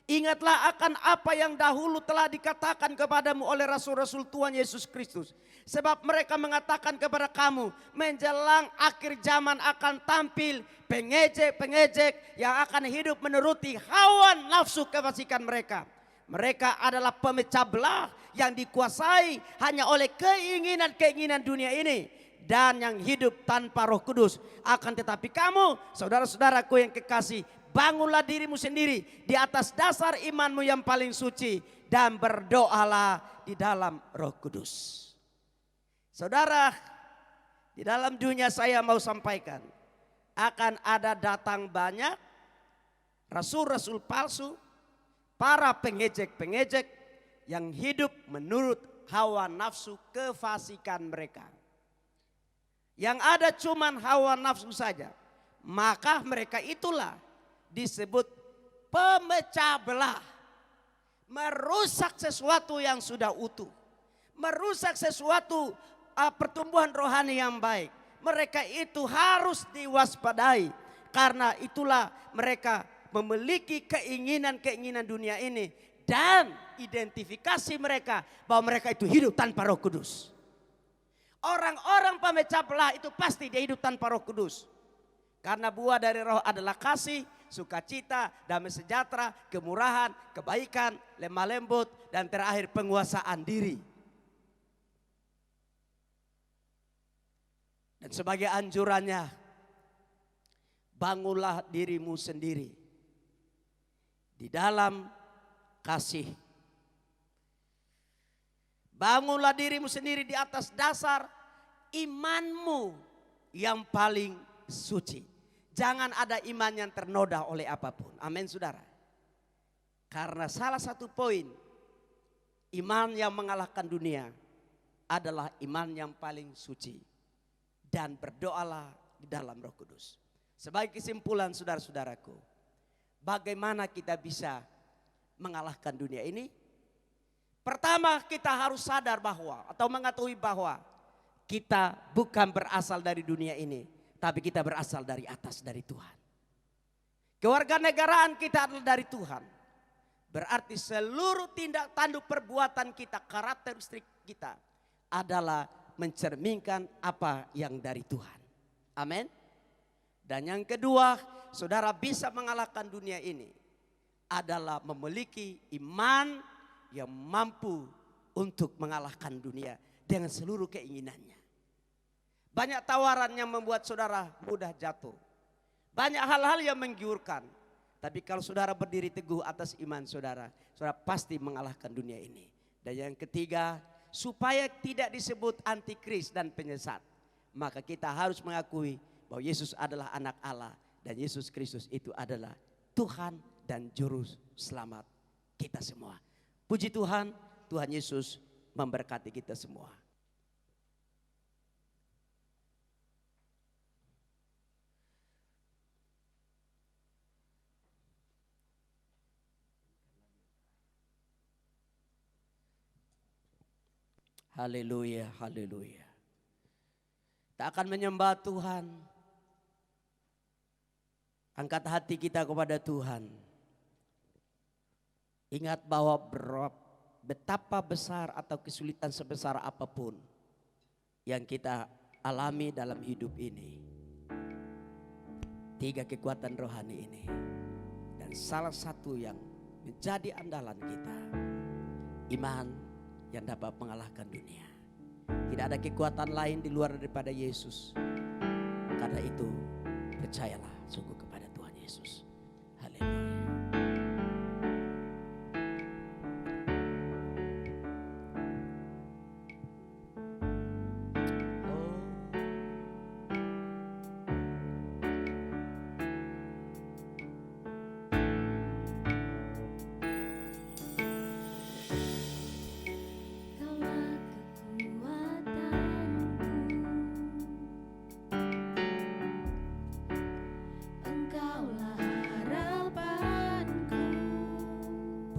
ingatlah akan apa yang dahulu telah dikatakan kepadamu oleh rasul-rasul Tuhan Yesus Kristus. Sebab mereka mengatakan kepada kamu, menjelang akhir zaman akan tampil pengejek-pengejek yang akan hidup menuruti hawa nafsu kefasikan mereka. Mereka adalah pemecah belah yang dikuasai hanya oleh keinginan-keinginan dunia ini, dan yang hidup tanpa Roh Kudus. Akan tetapi kamu, saudara-saudaraku yang kekasih, bangunlah dirimu sendiri di atas dasar imanmu yang paling suci, dan berdoalah di dalam Roh Kudus. Saudara, di dalam dunia saya mau sampaikan, akan ada datang banyak rasul-rasul palsu, para pengejek-pengejek yang hidup menurut hawa nafsu kefasikan mereka. Yang ada cuman hawa nafsu saja, maka mereka itulah disebut pemecah belah, merusak sesuatu yang sudah utuh, merusak sesuatu pertumbuhan rohani yang baik. Mereka itu harus diwaspadai, karena itulah mereka memiliki keinginan-keinginan dunia ini, dan identifikasi mereka bahwa mereka itu hidup tanpa Roh Kudus. Orang-orang pemecah belah itu pasti dia hidup tanpa Roh Kudus. Karena buah dari roh adalah kasih, sukacita, damai sejahtera, kemurahan, kebaikan, lemah lembut, dan terakhir penguasaan diri. Dan sebagai anjurannya, bangunlah dirimu sendiri di dalam kasih. Bangunlah dirimu sendiri di atas dasar imanmu yang paling suci. Jangan ada iman yang ternoda oleh apapun. Amin, saudara. Karena salah satu poin iman yang mengalahkan dunia adalah iman yang paling suci. Dan berdoalah di dalam Roh Kudus. Sebagai kesimpulan, saudara-saudaraku, bagaimana kita bisa mengalahkan dunia ini? Pertama, kita harus sadar bahwa atau mengetahui bahwa kita bukan berasal dari dunia ini, tapi kita berasal dari atas, dari Tuhan. Kewarganegaraan kita adalah dari Tuhan. Berarti seluruh tindak tanduk perbuatan kita, karakteristik kita adalah mencerminkan apa yang dari Tuhan. Amin. Dan yang kedua, saudara bisa mengalahkan dunia ini adalah memiliki iman yang mampu untuk mengalahkan dunia dengan seluruh keinginannya. Banyak tawaran yang membuat saudara mudah jatuh. Banyak hal-hal yang menggiurkan. Tapi kalau saudara berdiri teguh atas iman saudara, saudara pasti mengalahkan dunia ini. Dan yang ketiga, supaya tidak disebut antikris dan penyesat, maka kita harus mengakui bahwa Yesus adalah anak Allah dan Yesus Kristus itu adalah Tuhan dan Juru Selamat kita semua. Puji Tuhan, Tuhan Yesus memberkati kita semua. Haleluya, haleluya. Kita akan menyembah Tuhan. Angkat hati kita kepada Tuhan. Ingat bahwa betapa besar atau kesulitan sebesar apapun yang kita alami dalam hidup ini. 3 kekuatan rohani ini. Dan salah satu yang menjadi andalan kita, iman yang dapat mengalahkan dunia. Tidak ada kekuatan lain di luar daripada Yesus. Karena itu percayalah sungguh kepada Tuhan Yesus. Haleluya.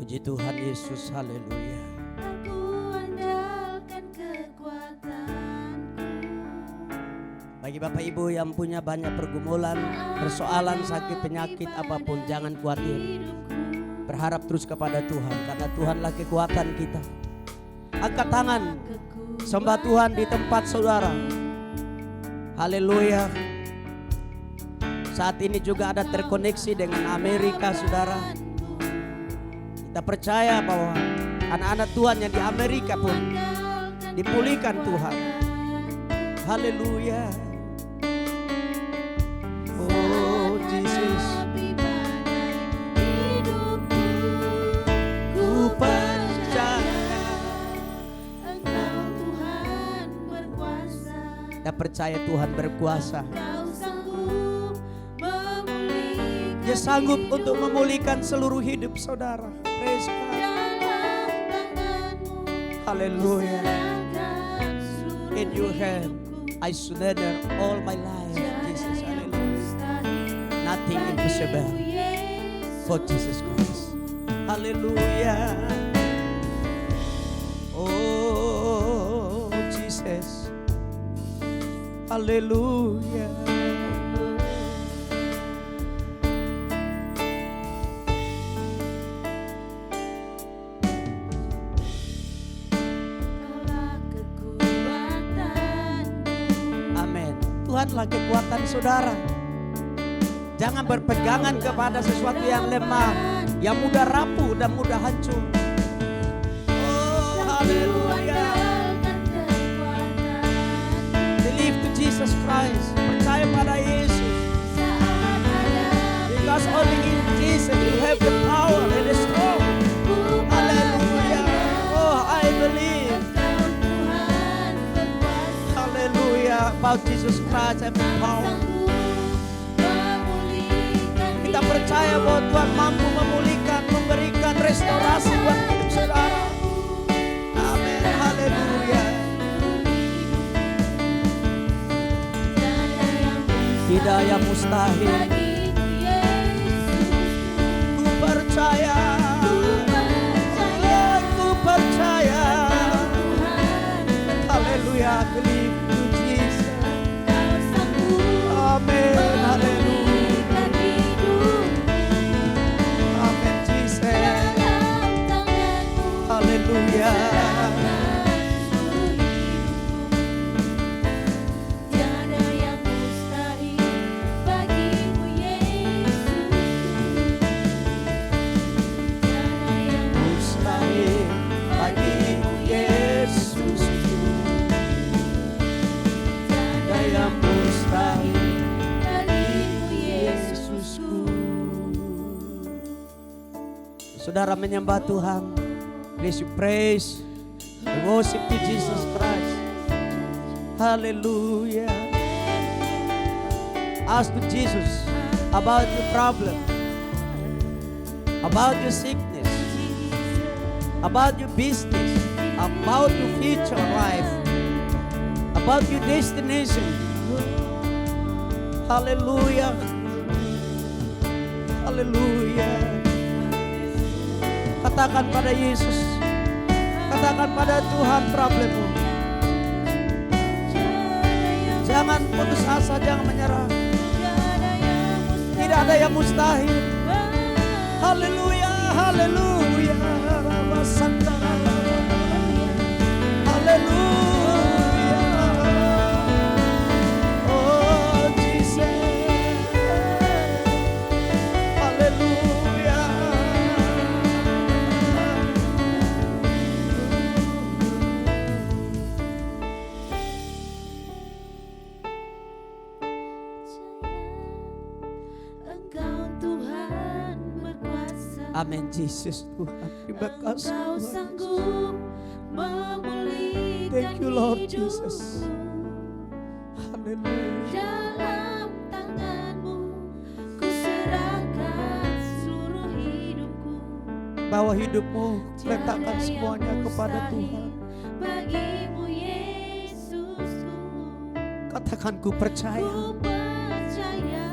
Puji Tuhan Yesus, haleluya. Aku andalkan kekuatanku. Bagi Bapak Ibu yang punya banyak pergumulan, persoalan, sakit, penyakit apapun, jangan khawatir. Berharap terus kepada Tuhan, karena Tuhanlah kekuatan kita. Angkat tangan, sembah Tuhan di tempat saudara. Haleluya. Saat ini juga ada terkoneksi dengan Amerika, saudara. Kita percaya bahwa anak-anak Tuhan yang di Amerika pun dipulihkan Tuhan. Haleluya. Oh Jesus, ku percaya Engkau Tuhan berkuasa. kita percaya Tuhan berkuasa. Kau sanggup memulihkan Dia sanggup untuk memulihkan seluruh hidup saudara. Praise God. dalam tanganmu. Haleluya. Serahkan seluruh In your hand hidupku. I surrender all my life, Jesus. Hallelujah. Nothing impossible for Jesus Christ. Hallelujah. Oh Jesus. Hallelujah. Amin. Tuhanlah kekuatan saudara. Jangan berpegangan kepada sesuatu yang lemah, yang mudah rapuh dan mudah hancur. Oh, haleluya. Believe to Jesus Christ. Percaya pada Yesus. Because only in Jesus you have the power and the strength. Haleluya. Oh, I believe. Haleluya. About Jesus Christ and the power. Kita percaya bahwa Tuhan mampu memulihkan, memberikan restorasi buat hidup saudara. Amin. Haleluya. Tidak yang mustahil. percaya. Aku percaya. Haleluya, believe you Jesus. Amin, haleluya. Amin Jesus. Haleluya. Mustahil bagimu Yesus. Tiada yang mustahil bagimu Yesusku. Saudara menyembah Tuhan, please you praise and worship to Jesus Christ. Hallelujah. Ask to Jesus about your problem, about your sickness, about your business, about your future life, about your destination. Hallelujah. Hallelujah. Katakan pada Yesus, katakan pada Tuhan problemmu. Jangan putus asa, jangan menyerah. Tidak ada yang mustahil. Haleluya, haleluya. Haleluya. Oh Jesus. Haleluya. Engkau Tuhan berkuasa. Amin Jesus Tuhan. Terima kasih Engkau Tuhan. sanggup memulihkan Thank you Lord hidupku. Jesus. Haleluya. Dalam tanganmu ku serahkan seluruh hidupku. Bawa hidupmu, letakkan Tiada semuanya yang kepada mustahil Tuhan. bagimu Yesusku. Katakan ku percaya. Ku percaya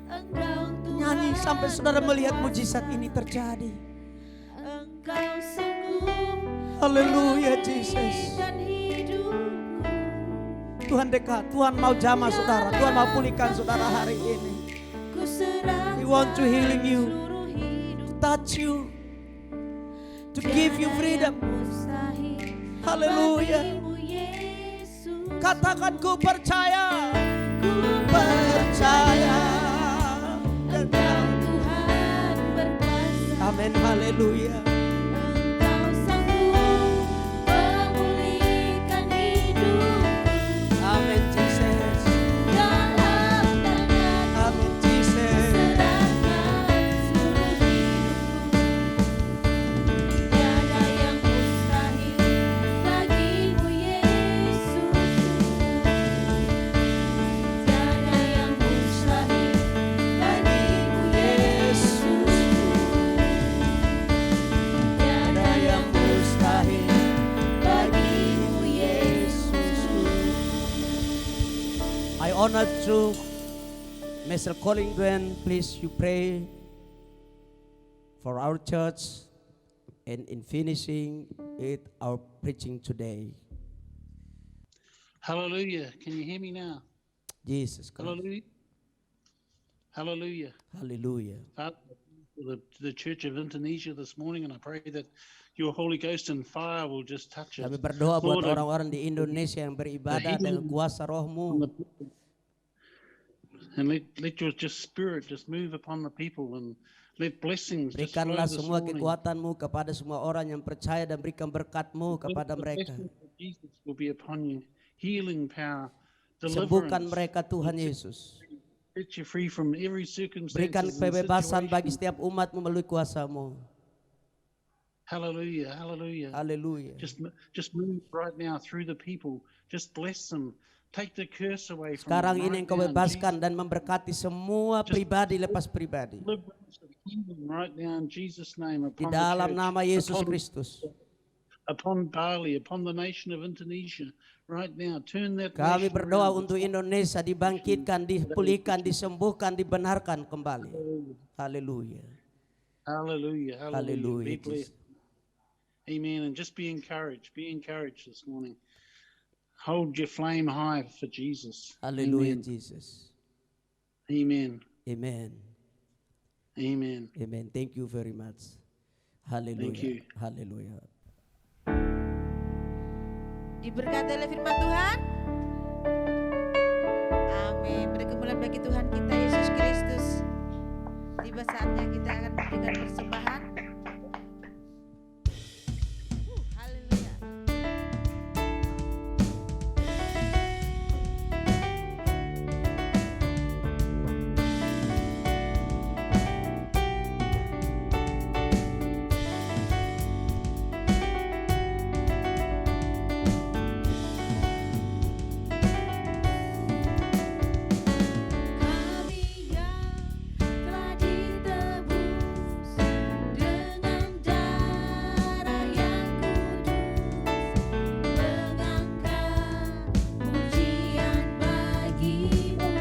Engkau Tuhan Nyanyi sampai saudara melihat mujizat ini terjadi. Engkau sanggup Haleluya Jesus. memulihkan hidupku. Tuhan dekat, Tuhan mau jamah saudara, Tuhan mau pulihkan saudara hari ini. Ku serahkan He want to healing you, seluruh hidup. touch you, to give you freedom. Mustahil Haleluya. bagimu Yesus. Katakan ku percaya, Ku percaya. Engkau Tuhan berkuasa. Amin, haleluya. Engkau sanggup memulihkan hidupku. Amin Jesus. Dalam tanganmu Amin Jesus. serahkan seluruh hidupku. Tiada yang mustahil bagimu Yesus. Tiada yang mustahil bagimu Yesus. Tiada yang mustahil bagimu Yesus. I honor to Mr. Colin Gwen. Please you pray for our church and in finishing it our preaching today. Hallelujah. Can you hear me now? Jesus Christ. Hallelujah. Hallelujah. Hallelujah. Father, to the Church of Indonesia this morning, and I pray that your Holy Ghost and fire will just touch it. Kami berdoa buat Lord, I- orang-orang di Indonesia yang beribadah dengan kuasa on rohmu. the people. And let your just spirit just move upon the people and let blessings just flow Berikanlah this semua morning. kekuatanmu kepada semua orang yang percaya dan berikan berkatmu kepada The mereka. blessings of Jesus will be upon you. Healing power, Sembuhkan deliverance. mereka Tuhan Yesus. Set you free from every circumstance. Berikan kebebasan bagi setiap umatmu melalui kuasamu. Hallelujah. Hallelujah. Haleluya. Just move right now through the people. Just bless them. Take the curse away from Sekarang them ini right engkau now in bebaskan Jesus' dan memberkati semua pribadi lepas pribadi. deliverance of healing right now in Jesus' name Di upon dalam the church, nama Yesus upon, Kristus. upon Bali, upon the nation of Indonesia right now. Turn that Kami nation berdoa around. untuk Indonesia dibangkitkan, dipulihkan, disembuhkan, dibenarkan kembali. Haleluya. Hallelujah. Hallelujah. Hallelujah, Be blessed. Jesus. Amen. And just be encouraged. Be encouraged this morning. Hold your flame high for Jesus. Hallelujah, Amen. Jesus. Amen. Amen. Amen. Amen. Thank you very much. Hallelujah. Thank you. Hallelujah. Diberkati oleh firman Tuhan. Amin. Pergumulan bagi Tuhan kita Yesus Kristus. Tiba saatnya kita akan memberikan persembahan. Haleluya. Kami yang telah ditebus dengan darah yang kudus, mengangkat pujian bagimu.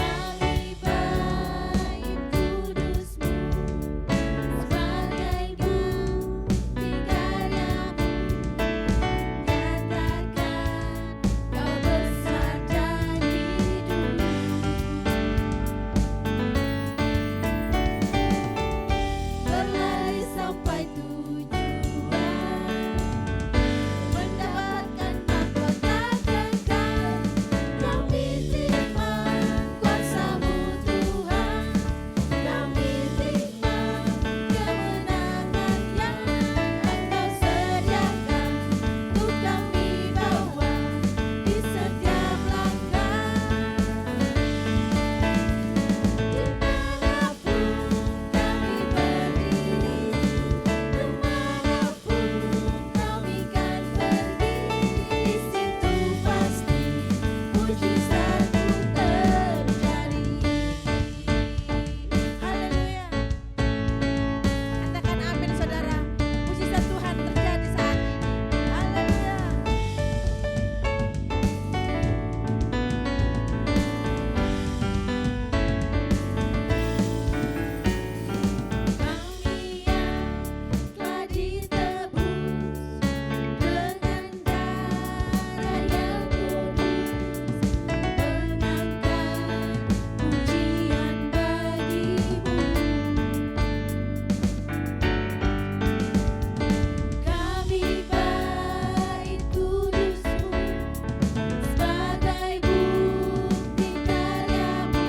Kami bait kudus-Mu sebagai bukti karya-Mu. Nyatakan Kau besar dan hidup. Berlari sampai tujuan, mendapatkan mahkota kekal. Kami terima kuasa-Mu Tuhan, kami terima kemenangan yang Engkau sediakan untuk kami bawa di setiap langkah. Dimanapun kami berdiri, kemanapun kami kan pergi, di situ pasti mujizat-Mu terjadi. Haleluya. Katakan amin saudara. Mujizat Tuhan terjadi saat ini. Haleluya. Kami yang telah ditebus dengan darah yang kudus, mengangkat pujian bagimu. Kami bait kudus-Mu sebagai bukti karya-Mu.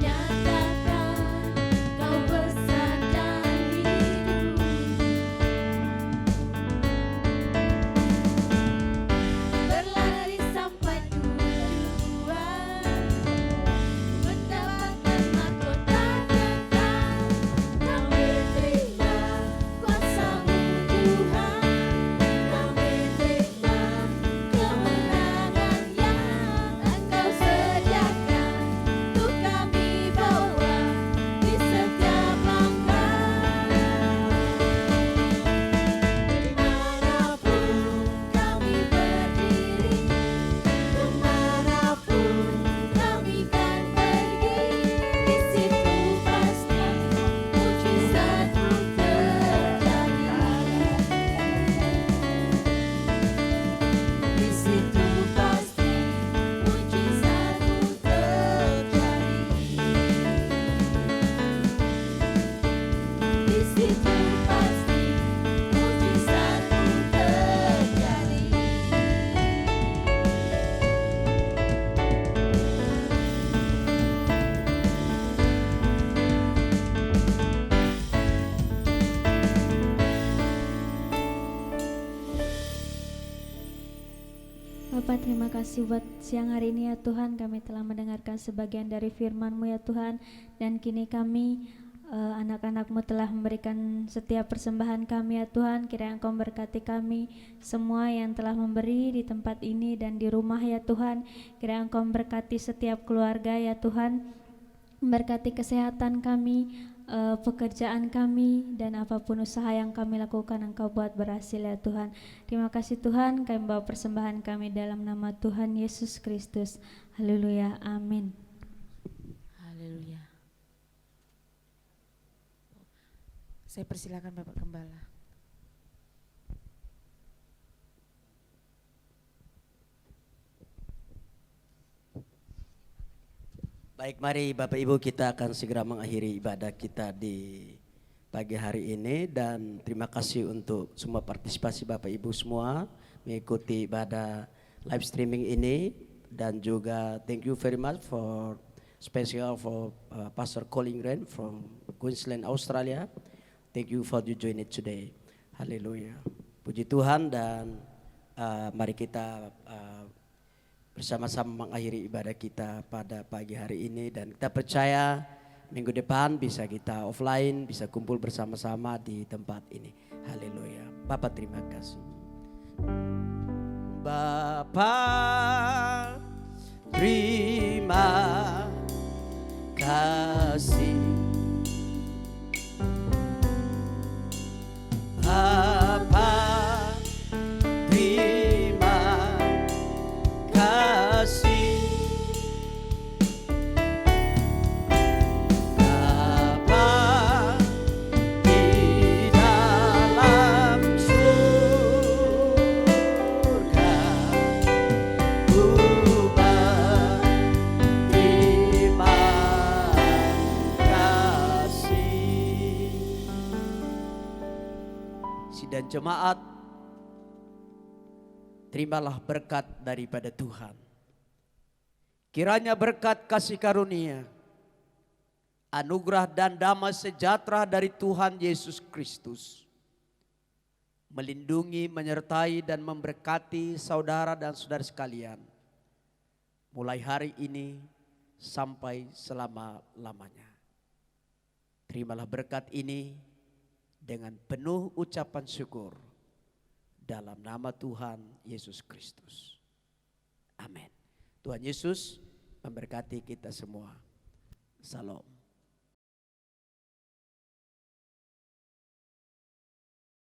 Nyatakan Kau besar dan hidup. Berlari sampai tujuan, mendapatkan mahkota kekal. Kami terima kuasa-Mu Tuhan, kami terima kemenangan yang Engkau sediakan untuk kami bawa di setiap langkah. Dimanapun kami berdiri, kemanapun kami kan pergi, di situ pasti mujizat-Mu terjadi. Di situ pasti mujizat-Mu terjadi. Di situ pasti mujizat-Mu terjadi. Bapak, terima kasih buat siang hari ini ya Tuhan. Kami telah mendengarkan sebagian dari firman-Mu ya Tuhan. Dan kini kami anak-anak-Mu telah memberikan setiap persembahan kami ya Tuhan. Kiranya Engkau memberkati kami semua yang telah memberi di tempat ini dan di rumah ya Tuhan. Kiranya Engkau memberkati setiap keluarga ya Tuhan. Memberkati kesehatan kami, pekerjaan kami, dan apapun usaha yang kami lakukan Engkau buat berhasil ya Tuhan. Terima kasih Tuhan, kami bawa persembahan kami dalam nama Tuhan Yesus Kristus. Haleluya, amin. Saya persilakan Bapak Gembala. Baik, mari Bapak Ibu kita akan segera mengakhiri ibadah kita di pagi hari ini, dan terima kasih untuk semua partisipasi Bapak Ibu semua mengikuti ibadah live streaming ini, dan juga thank you very much for special for Pastor Colin Ren from Queensland, Australia. Thank you for you join it today. Haleluya. Puji Tuhan, dan mari kita bersama-sama mengakhiri ibadah kita pada pagi hari ini, dan kita percaya minggu depan bisa kita offline, bisa kumpul bersama-sama di tempat ini. Haleluya. Bapak terima kasih. Bapak terima kasih. Bapak terima kasih. Bapa di dalam surga, ku berterima kasih. Sidang jemaat, terimalah berkat daripada Tuhan. Kiranya berkat kasih karunia, anugerah dan damai sejahtera dari Tuhan Yesus Kristus melindungi, menyertai dan memberkati saudara dan saudara sekalian mulai hari ini sampai selama-lamanya. Terimalah berkat ini dengan penuh ucapan syukur dalam nama Tuhan Yesus Kristus. Amin. Tuhan Yesus memberkati kita semua. Salam.